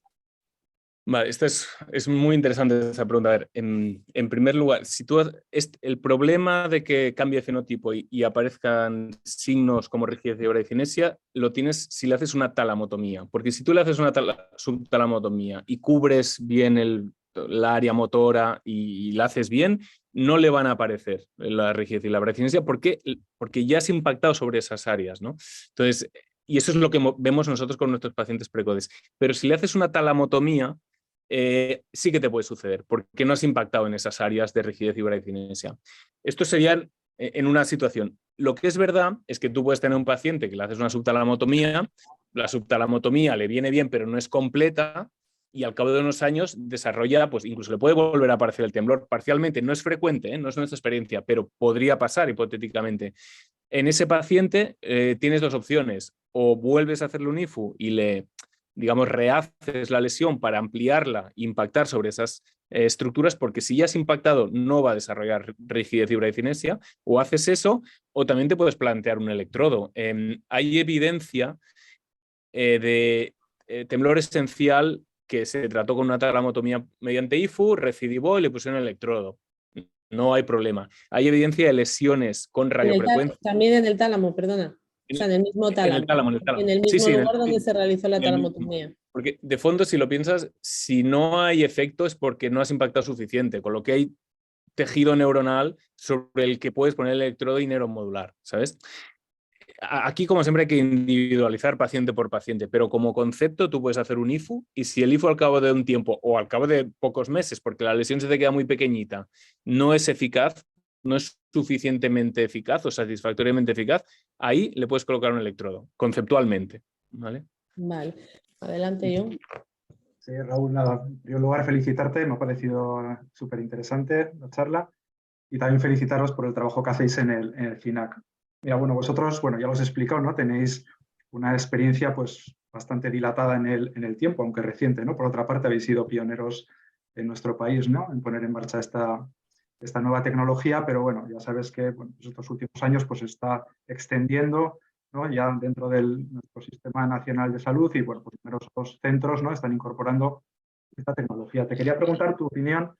Vale, esta es muy interesante esa pregunta. A ver, en primer lugar, si tú el problema de que cambie de fenotipo y aparezcan signos como rigidez y bradicinesia, lo tienes si le haces una talamotomía. Porque si tú le haces una subtalamotomía y cubres bien la área motora y la haces bien, no le van a aparecer la rigidez y la bradicinesia porque ya has impactado sobre esas áreas, ¿no? Entonces, y eso es lo que vemos nosotros con nuestros pacientes precoces. Pero si le haces una talamotomía, sí que te puede suceder, porque no has impactado en esas áreas de rigidez y bradicinesia. Esto sería en una situación. Lo que es verdad es que tú puedes tener un paciente que le haces una subtalamotomía, la subtalamotomía le viene bien, pero no es completa, y al cabo de unos años desarrolla, pues incluso le puede volver a aparecer el temblor parcialmente. No es frecuente, no es nuestra experiencia, pero podría pasar hipotéticamente. En ese paciente tienes dos opciones: o vuelves a hacerle un IFU y le, digamos, rehaces la lesión para ampliarla, impactar sobre esas estructuras, porque si ya has impactado no va a desarrollar rigidez y bradicinesia, o haces eso, o también te puedes plantear un electrodo. Hay evidencia de temblor esencial que se trató con una talamotomía mediante IFU, recidivó y le pusieron electrodo. No hay problema. Hay evidencia de lesiones con radiofrecuencia. También en el tálamo, perdona. O sea, en el mismo tálamo. En el tálamo, en el tálamo. En el mismo Sí, lugar donde se realizó la talamotomía. Porque de fondo, si lo piensas, si no hay efecto es porque no has impactado suficiente, con lo que hay tejido neuronal sobre el que puedes poner el electrodo y neuromodular, ¿sabes? Aquí, como siempre, hay que individualizar paciente por paciente, pero como concepto tú puedes hacer un IFU, y si el IFU al cabo de un tiempo o al cabo de pocos meses, porque la lesión se te queda muy pequeñita, no es eficaz, no es suficientemente eficaz o satisfactoriamente eficaz, ahí le puedes colocar un electrodo, conceptualmente. ¿Vale? Vale. Adelante, John. Sí, Raúl, nada, en primer lugar felicitarte, me ha parecido súper interesante la charla, y también felicitaros por el trabajo que hacéis en el FINAC. Mira, bueno, vosotros, bueno, ya os he explicado, ¿no? Tenéis una experiencia pues bastante dilatada en el tiempo, aunque reciente, ¿no? Por otra parte, habéis sido pioneros en nuestro país, ¿no? En poner en marcha esta nueva tecnología, pero bueno, ya sabes que bueno, estos últimos años pues se está extendiendo, ¿no? Ya dentro de nuestro Sistema Nacional de Salud, y bueno, pues numerosos centros, ¿no? Están incorporando esta tecnología. Te quería preguntar tu opinión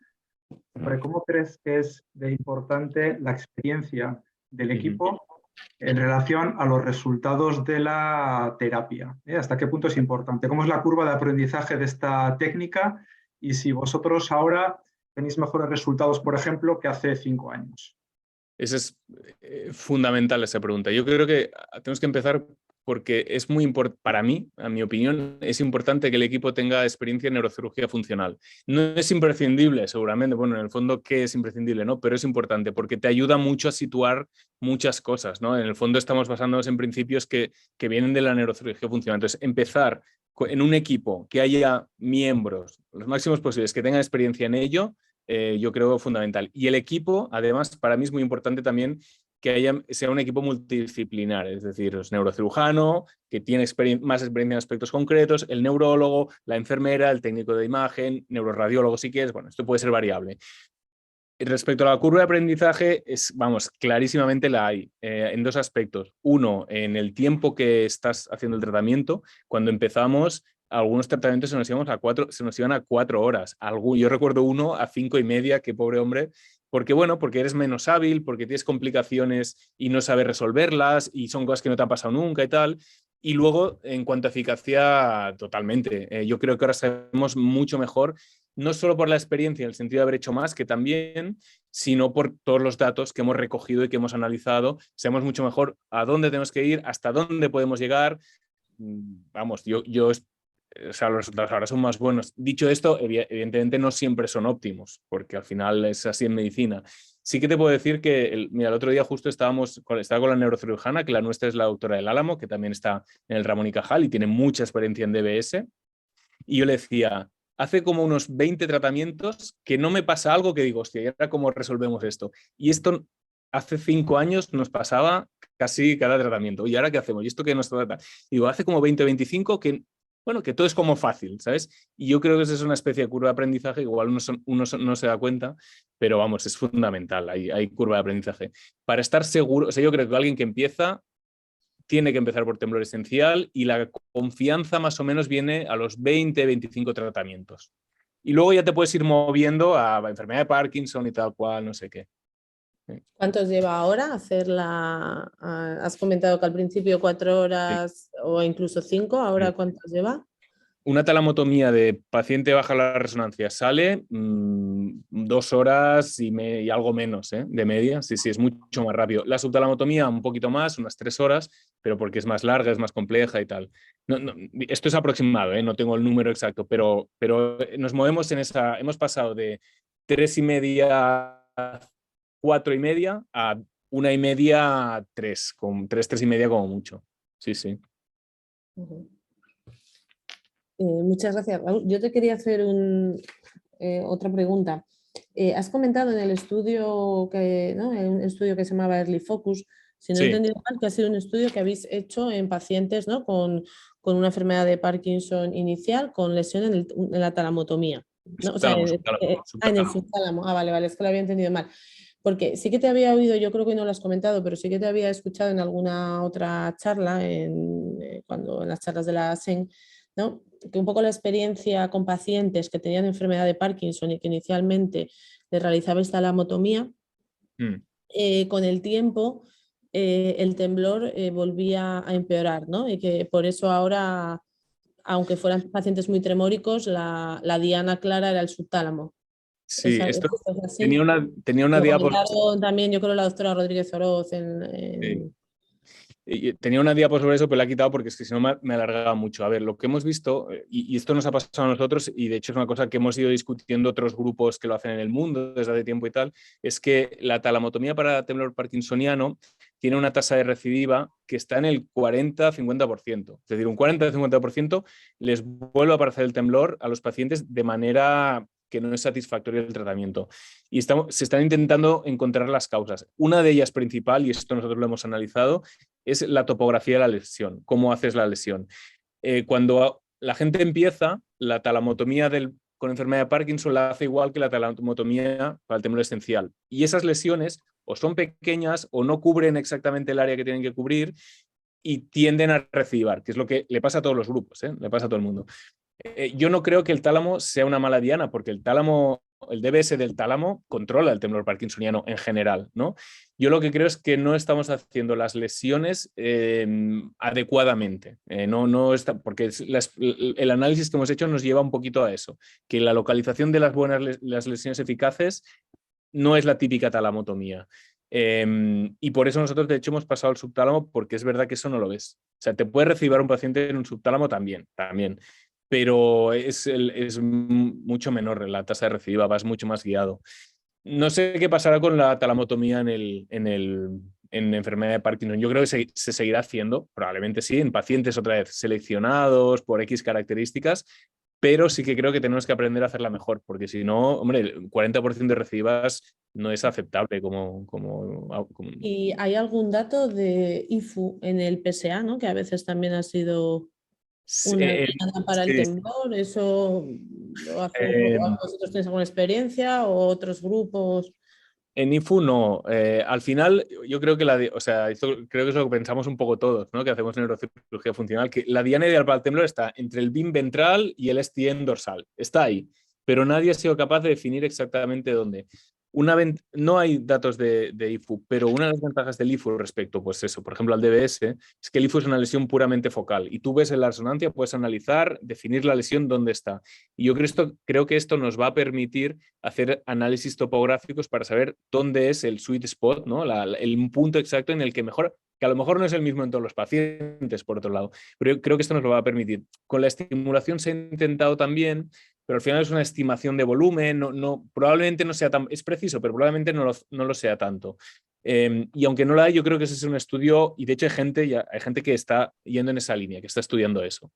sobre cómo crees que es de importante la experiencia del equipo en relación a los resultados de la terapia. ¿Hasta qué punto es importante? ¿Cómo es la curva de aprendizaje de esta técnica? Y si vosotros ahora tenéis mejores resultados, por ejemplo, que hace 5 años. Esa es fundamental esa pregunta. Yo creo que tenemos que empezar porque es muy importante, para mí, a mi opinión, es importante que el equipo tenga experiencia en neurocirugía funcional. No es imprescindible, seguramente, bueno, en el fondo, ¿qué es imprescindible? ¿No? Pero es importante porque te ayuda mucho a situar muchas cosas, ¿no? En el fondo estamos basándonos en principios que vienen de la neurocirugía funcional. Entonces, empezar en un equipo que haya miembros, los máximos posibles, que tengan experiencia en ello, yo creo fundamental. Y el equipo, además, para mí es muy importante también que sea un equipo multidisciplinar, es decir, el neurocirujano, que tiene más experiencia en aspectos concretos, el neurólogo, la enfermera, el técnico de imagen, neuroradiólogo si quieres, bueno, esto puede ser variable. Respecto a la curva de aprendizaje, vamos, clarísimamente la hay, en dos aspectos. Uno, en el tiempo que estás haciendo el tratamiento. Cuando empezamos, algunos tratamientos se nos iban a 4 horas. Yo recuerdo uno a 5:30, que pobre hombre, porque bueno, porque eres menos hábil, porque tienes complicaciones y no sabes resolverlas, y son cosas que no te han pasado nunca y tal. Y luego, en cuanto a eficacia, totalmente. Yo creo que ahora sabemos mucho mejor, no solo por la experiencia, en el sentido de haber hecho más, que también, sino por todos los datos que hemos recogido y que hemos analizado. Sabemos mucho mejor a dónde tenemos que ir, hasta dónde podemos llegar. Vamos, o sea, los resultados ahora son más buenos. Dicho esto, evidentemente no siempre son óptimos, porque al final es así en medicina. Sí que te puedo decir que, mira, el otro día justo estaba con la neurocirujana, que la nuestra es la doctora del Álamo, que también está en el Ramón y Cajal y tiene mucha experiencia en DBS. Y yo le decía, hace como unos 20 tratamientos que no me pasa algo que digo, hostia, ¿y ahora cómo resolvemos esto? Y esto hace 5 años nos pasaba casi cada tratamiento. ¿Y ahora qué hacemos? ¿Y esto qué nos trata? Digo, hace como 20 o 25 que bueno, que todo es como fácil, ¿sabes? Y yo creo que esa es una especie de curva de aprendizaje, igual uno no se da cuenta, pero vamos, es fundamental, hay curva de aprendizaje. Para estar seguro, o sea, yo creo que alguien que empieza tiene que empezar por temblor esencial y la confianza más o menos viene a los 20, 25 tratamientos. Y luego ya te puedes ir moviendo a enfermedad de Parkinson y tal cual, no sé qué. ¿Cuántos lleva ahora hacer has comentado que al principio 4 horas o incluso 5, ¿ahora cuántos lleva? Una talamotomía de paciente baja la resonancia sale 2 horas y algo menos, de media. Sí, es mucho más rápido. La subtalamotomía un poquito más, unas 3 horas, pero porque es más larga, es más compleja y tal. Esto es aproximado, no tengo el número exacto, pero nos movemos en esa. Hemos pasado de 3:30 a 4:30 a 1:30 3, con 3:30 como mucho. Sí, sí. Muchas gracias, Raúl. Yo te quería hacer otra pregunta. Has comentado en el estudio un estudio que se llamaba Early Focus, si no he Sí. entendido mal, que ha sido un estudio que habéis hecho en pacientes, ¿no?, con una enfermedad de Parkinson inicial con lesión en la talamotomía. ¿No? O sea, en el subtálamo. Ah, vale, es que lo había entendido mal. Porque sí que te había oído, yo creo que no lo has comentado, pero sí que te había escuchado en alguna otra charla, en las charlas de la SEN, ¿no?, que un poco la experiencia con pacientes que tenían enfermedad de Parkinson y que inicialmente les realizabais talamotomía, con el tiempo el temblor volvía a empeorar, ¿no? Y que por eso ahora, aunque fueran pacientes muy tremóricos, la diana clara era el subtálamo. Sí, ¿Esto es así? tenía una diapositiva. También yo creo la doctora Rodríguez Oroz Sí. Tenía una diapo sobre eso, pero la he quitado porque es que si no me alargaba mucho. A ver, lo que hemos visto, y esto nos ha pasado a nosotros, y de hecho es una cosa que hemos ido discutiendo otros grupos que lo hacen en el mundo desde hace tiempo y tal, es que la talamotomía para temblor parkinsoniano tiene una tasa de recidiva que está en el 40-50%. Es decir, un 40-50% les vuelve a aparecer el temblor a los pacientes de manera que no es satisfactorio el tratamiento. Y se están intentando encontrar las causas. Una de ellas principal, y esto nosotros lo hemos analizado, es la topografía de la lesión, cómo haces la lesión. Cuando la gente empieza, la talamotomía con enfermedad de Parkinson la hace igual que la talamotomía para el temblor esencial. Y esas lesiones o son pequeñas o no cubren exactamente el área que tienen que cubrir y tienden a recidivar, que es lo que le pasa a todos los grupos, le pasa a todo el mundo. Yo no creo que el tálamo sea una mala diana, porque el DBS del tálamo controla el temblor parkinsoniano en general, ¿no? Yo lo que creo es que no estamos haciendo las lesiones adecuadamente. No está, porque el análisis que hemos hecho nos lleva un poquito a eso, que la localización de las lesiones eficaces no es la típica talamotomía. Y por eso nosotros, de hecho, hemos pasado al subtálamo, porque es verdad que eso no lo ves. O sea, te puede recibir un paciente en un subtálamo también. Pero es mucho menor la tasa de recidiva, vas mucho más guiado. No sé qué pasará con la talamotomía en enfermedad de Parkinson. Yo creo que se seguirá haciendo, probablemente sí, en pacientes otra vez seleccionados por X características, pero sí que creo que tenemos que aprender a hacerla mejor, porque si no, hombre, el 40% de recidivas no es aceptable ¿Y hay algún dato de IFU en el PSA, ¿no?, que a veces también ha sido una diana para el temblor? ¿Eso lo hace, vosotros tenéis alguna experiencia o otros grupos? En IFU no. Al final, yo creo que esto creo que es lo que pensamos un poco todos, ¿no?, que hacemos neurocirugía funcional, que la diana ideal para el temblor está entre el BIM ventral y el STM dorsal. Está ahí, pero nadie ha sido capaz de definir exactamente dónde. No hay datos de IFU, pero una de las ventajas del IFU respecto, pues eso, por ejemplo, al DBS, es que el IFU es una lesión puramente focal y tú ves en la resonancia, puedes analizar, definir la lesión dónde está. Y yo creo que esto nos va a permitir hacer análisis topográficos para saber dónde es el sweet spot, ¿no?, el punto exacto en el que mejor, que a lo mejor no es el mismo en todos los pacientes, por otro lado, pero yo creo que esto nos lo va a permitir. Con la estimulación se ha intentado también, pero al final es una estimación de volumen, probablemente no sea tan, es preciso, pero probablemente no lo sea tanto. Y aunque no la hay, yo creo que ese es un estudio, y de hecho hay gente que está yendo en esa línea, que está estudiando eso. O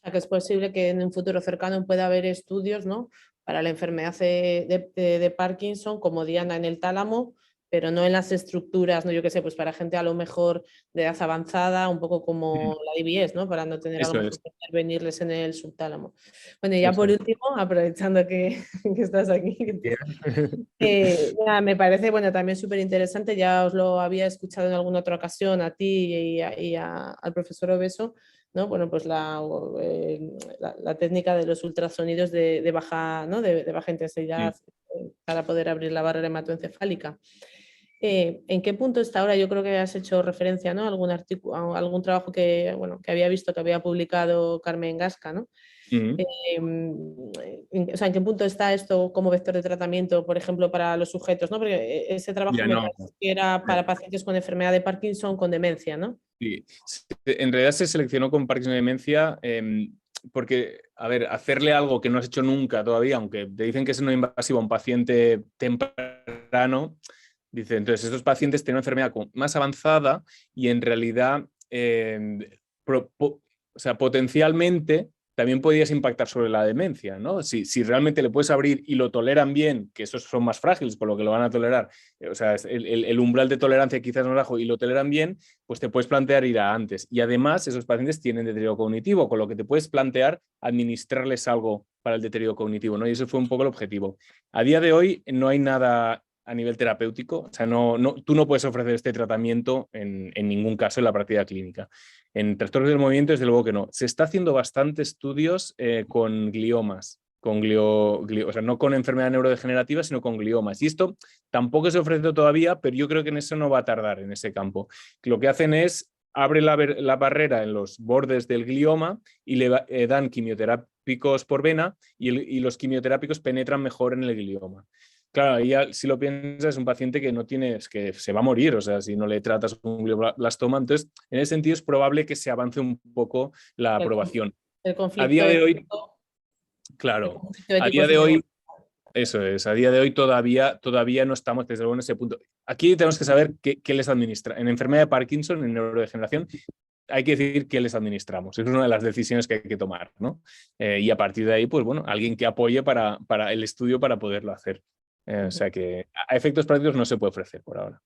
sea, que es posible que en un futuro cercano pueda haber estudios, ¿no?, para la enfermedad de Parkinson como diana en el tálamo, pero no en las estructuras, no, yo qué sé, pues para gente a lo mejor de edad avanzada, un poco como la IBS, ¿no? Para no tener algo que intervenirles en el subtálamo. Bueno, y ya por último, aprovechando que estás aquí, me parece, bueno, también súper interesante, ya os lo había escuchado en alguna otra ocasión a ti y al profesor Obeso, ¿no? Bueno, pues la técnica de los ultrasonidos de baja, ¿no? de baja intensidad para poder abrir la barrera hematoencefálica. ¿En qué punto está ahora? Yo creo que has hecho referencia, ¿no? Algún artículo, algún trabajo que, bueno, que había visto que había publicado Carmen Gasca, ¿no? O sea, ¿en qué punto está esto como vector de tratamiento, por ejemplo, para los sujetos, ¿no? Porque ese trabajo parece que era para pacientes con enfermedad de Parkinson con demencia, ¿no? Sí, en realidad se seleccionó con Parkinson y demencia porque, a ver, hacerle algo que no has hecho nunca todavía, aunque te dicen que es no invasivo a un paciente temprano, dice, entonces estos pacientes tienen una enfermedad más avanzada y en realidad, o sea, potencialmente también podrías impactar sobre la demencia, ¿no? Si realmente le puedes abrir y lo toleran bien, que esos son más frágiles por lo que lo van a tolerar, o sea, el umbral de tolerancia quizás más bajo y lo toleran bien, pues te puedes plantear ir a antes. Y además esos pacientes tienen deterioro cognitivo, con lo que te puedes plantear administrarles algo para el deterioro cognitivo, ¿no? Y eso fue un poco el objetivo. A día de hoy no hay nada a nivel terapéutico, o sea, tú no puedes ofrecer este tratamiento en ningún caso en la práctica clínica. En trastornos del movimiento, desde luego que no. Se está haciendo bastantes estudios con gliomas, o sea, no con enfermedad neurodegenerativa, sino con gliomas. Y esto tampoco se ofrece todavía, pero yo creo que en eso no va a tardar, en ese campo. Lo que hacen es abre la barrera en los bordes del glioma y le dan quimioterápicos por vena y los quimioterápicos penetran mejor en el glioma. Claro, ya si lo piensas, es un paciente que no tienes, que se va a morir, o sea, si no le tratas un glioblastoma, entonces en ese sentido es probable que se avance un poco la aprobación. El conflicto a día de hoy, ético, claro, a día de hoy, eso es, a día de hoy todavía no estamos desde luego en ese punto. Aquí tenemos que saber qué les administra. En enfermedad de Parkinson, en neurodegeneración, hay que decir qué les administramos. Es una de las decisiones que hay que tomar, ¿no? Y a partir de ahí, pues bueno, alguien que apoye para el estudio para poderlo hacer. O sea que a efectos prácticos no se puede ofrecer por ahora.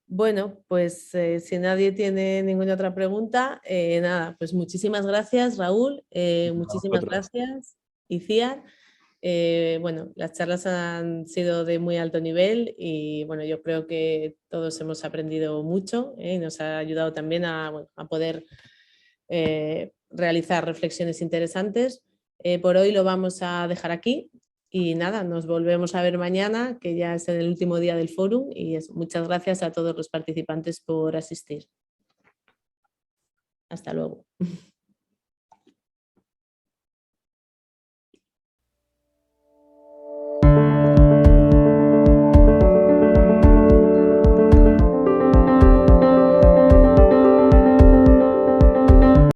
Bueno, pues si nadie tiene ninguna otra pregunta, nada, pues muchísimas gracias, Raúl, muchísimas gracias, Iciar. Bueno, las charlas han sido de muy alto nivel y bueno, yo creo que todos hemos aprendido mucho y nos ha ayudado también a poder realizar reflexiones interesantes. Por hoy lo vamos a dejar aquí y nada, nos volvemos a ver mañana, que ya es el último día del fórum y muchas gracias a todos los participantes por asistir. Hasta luego.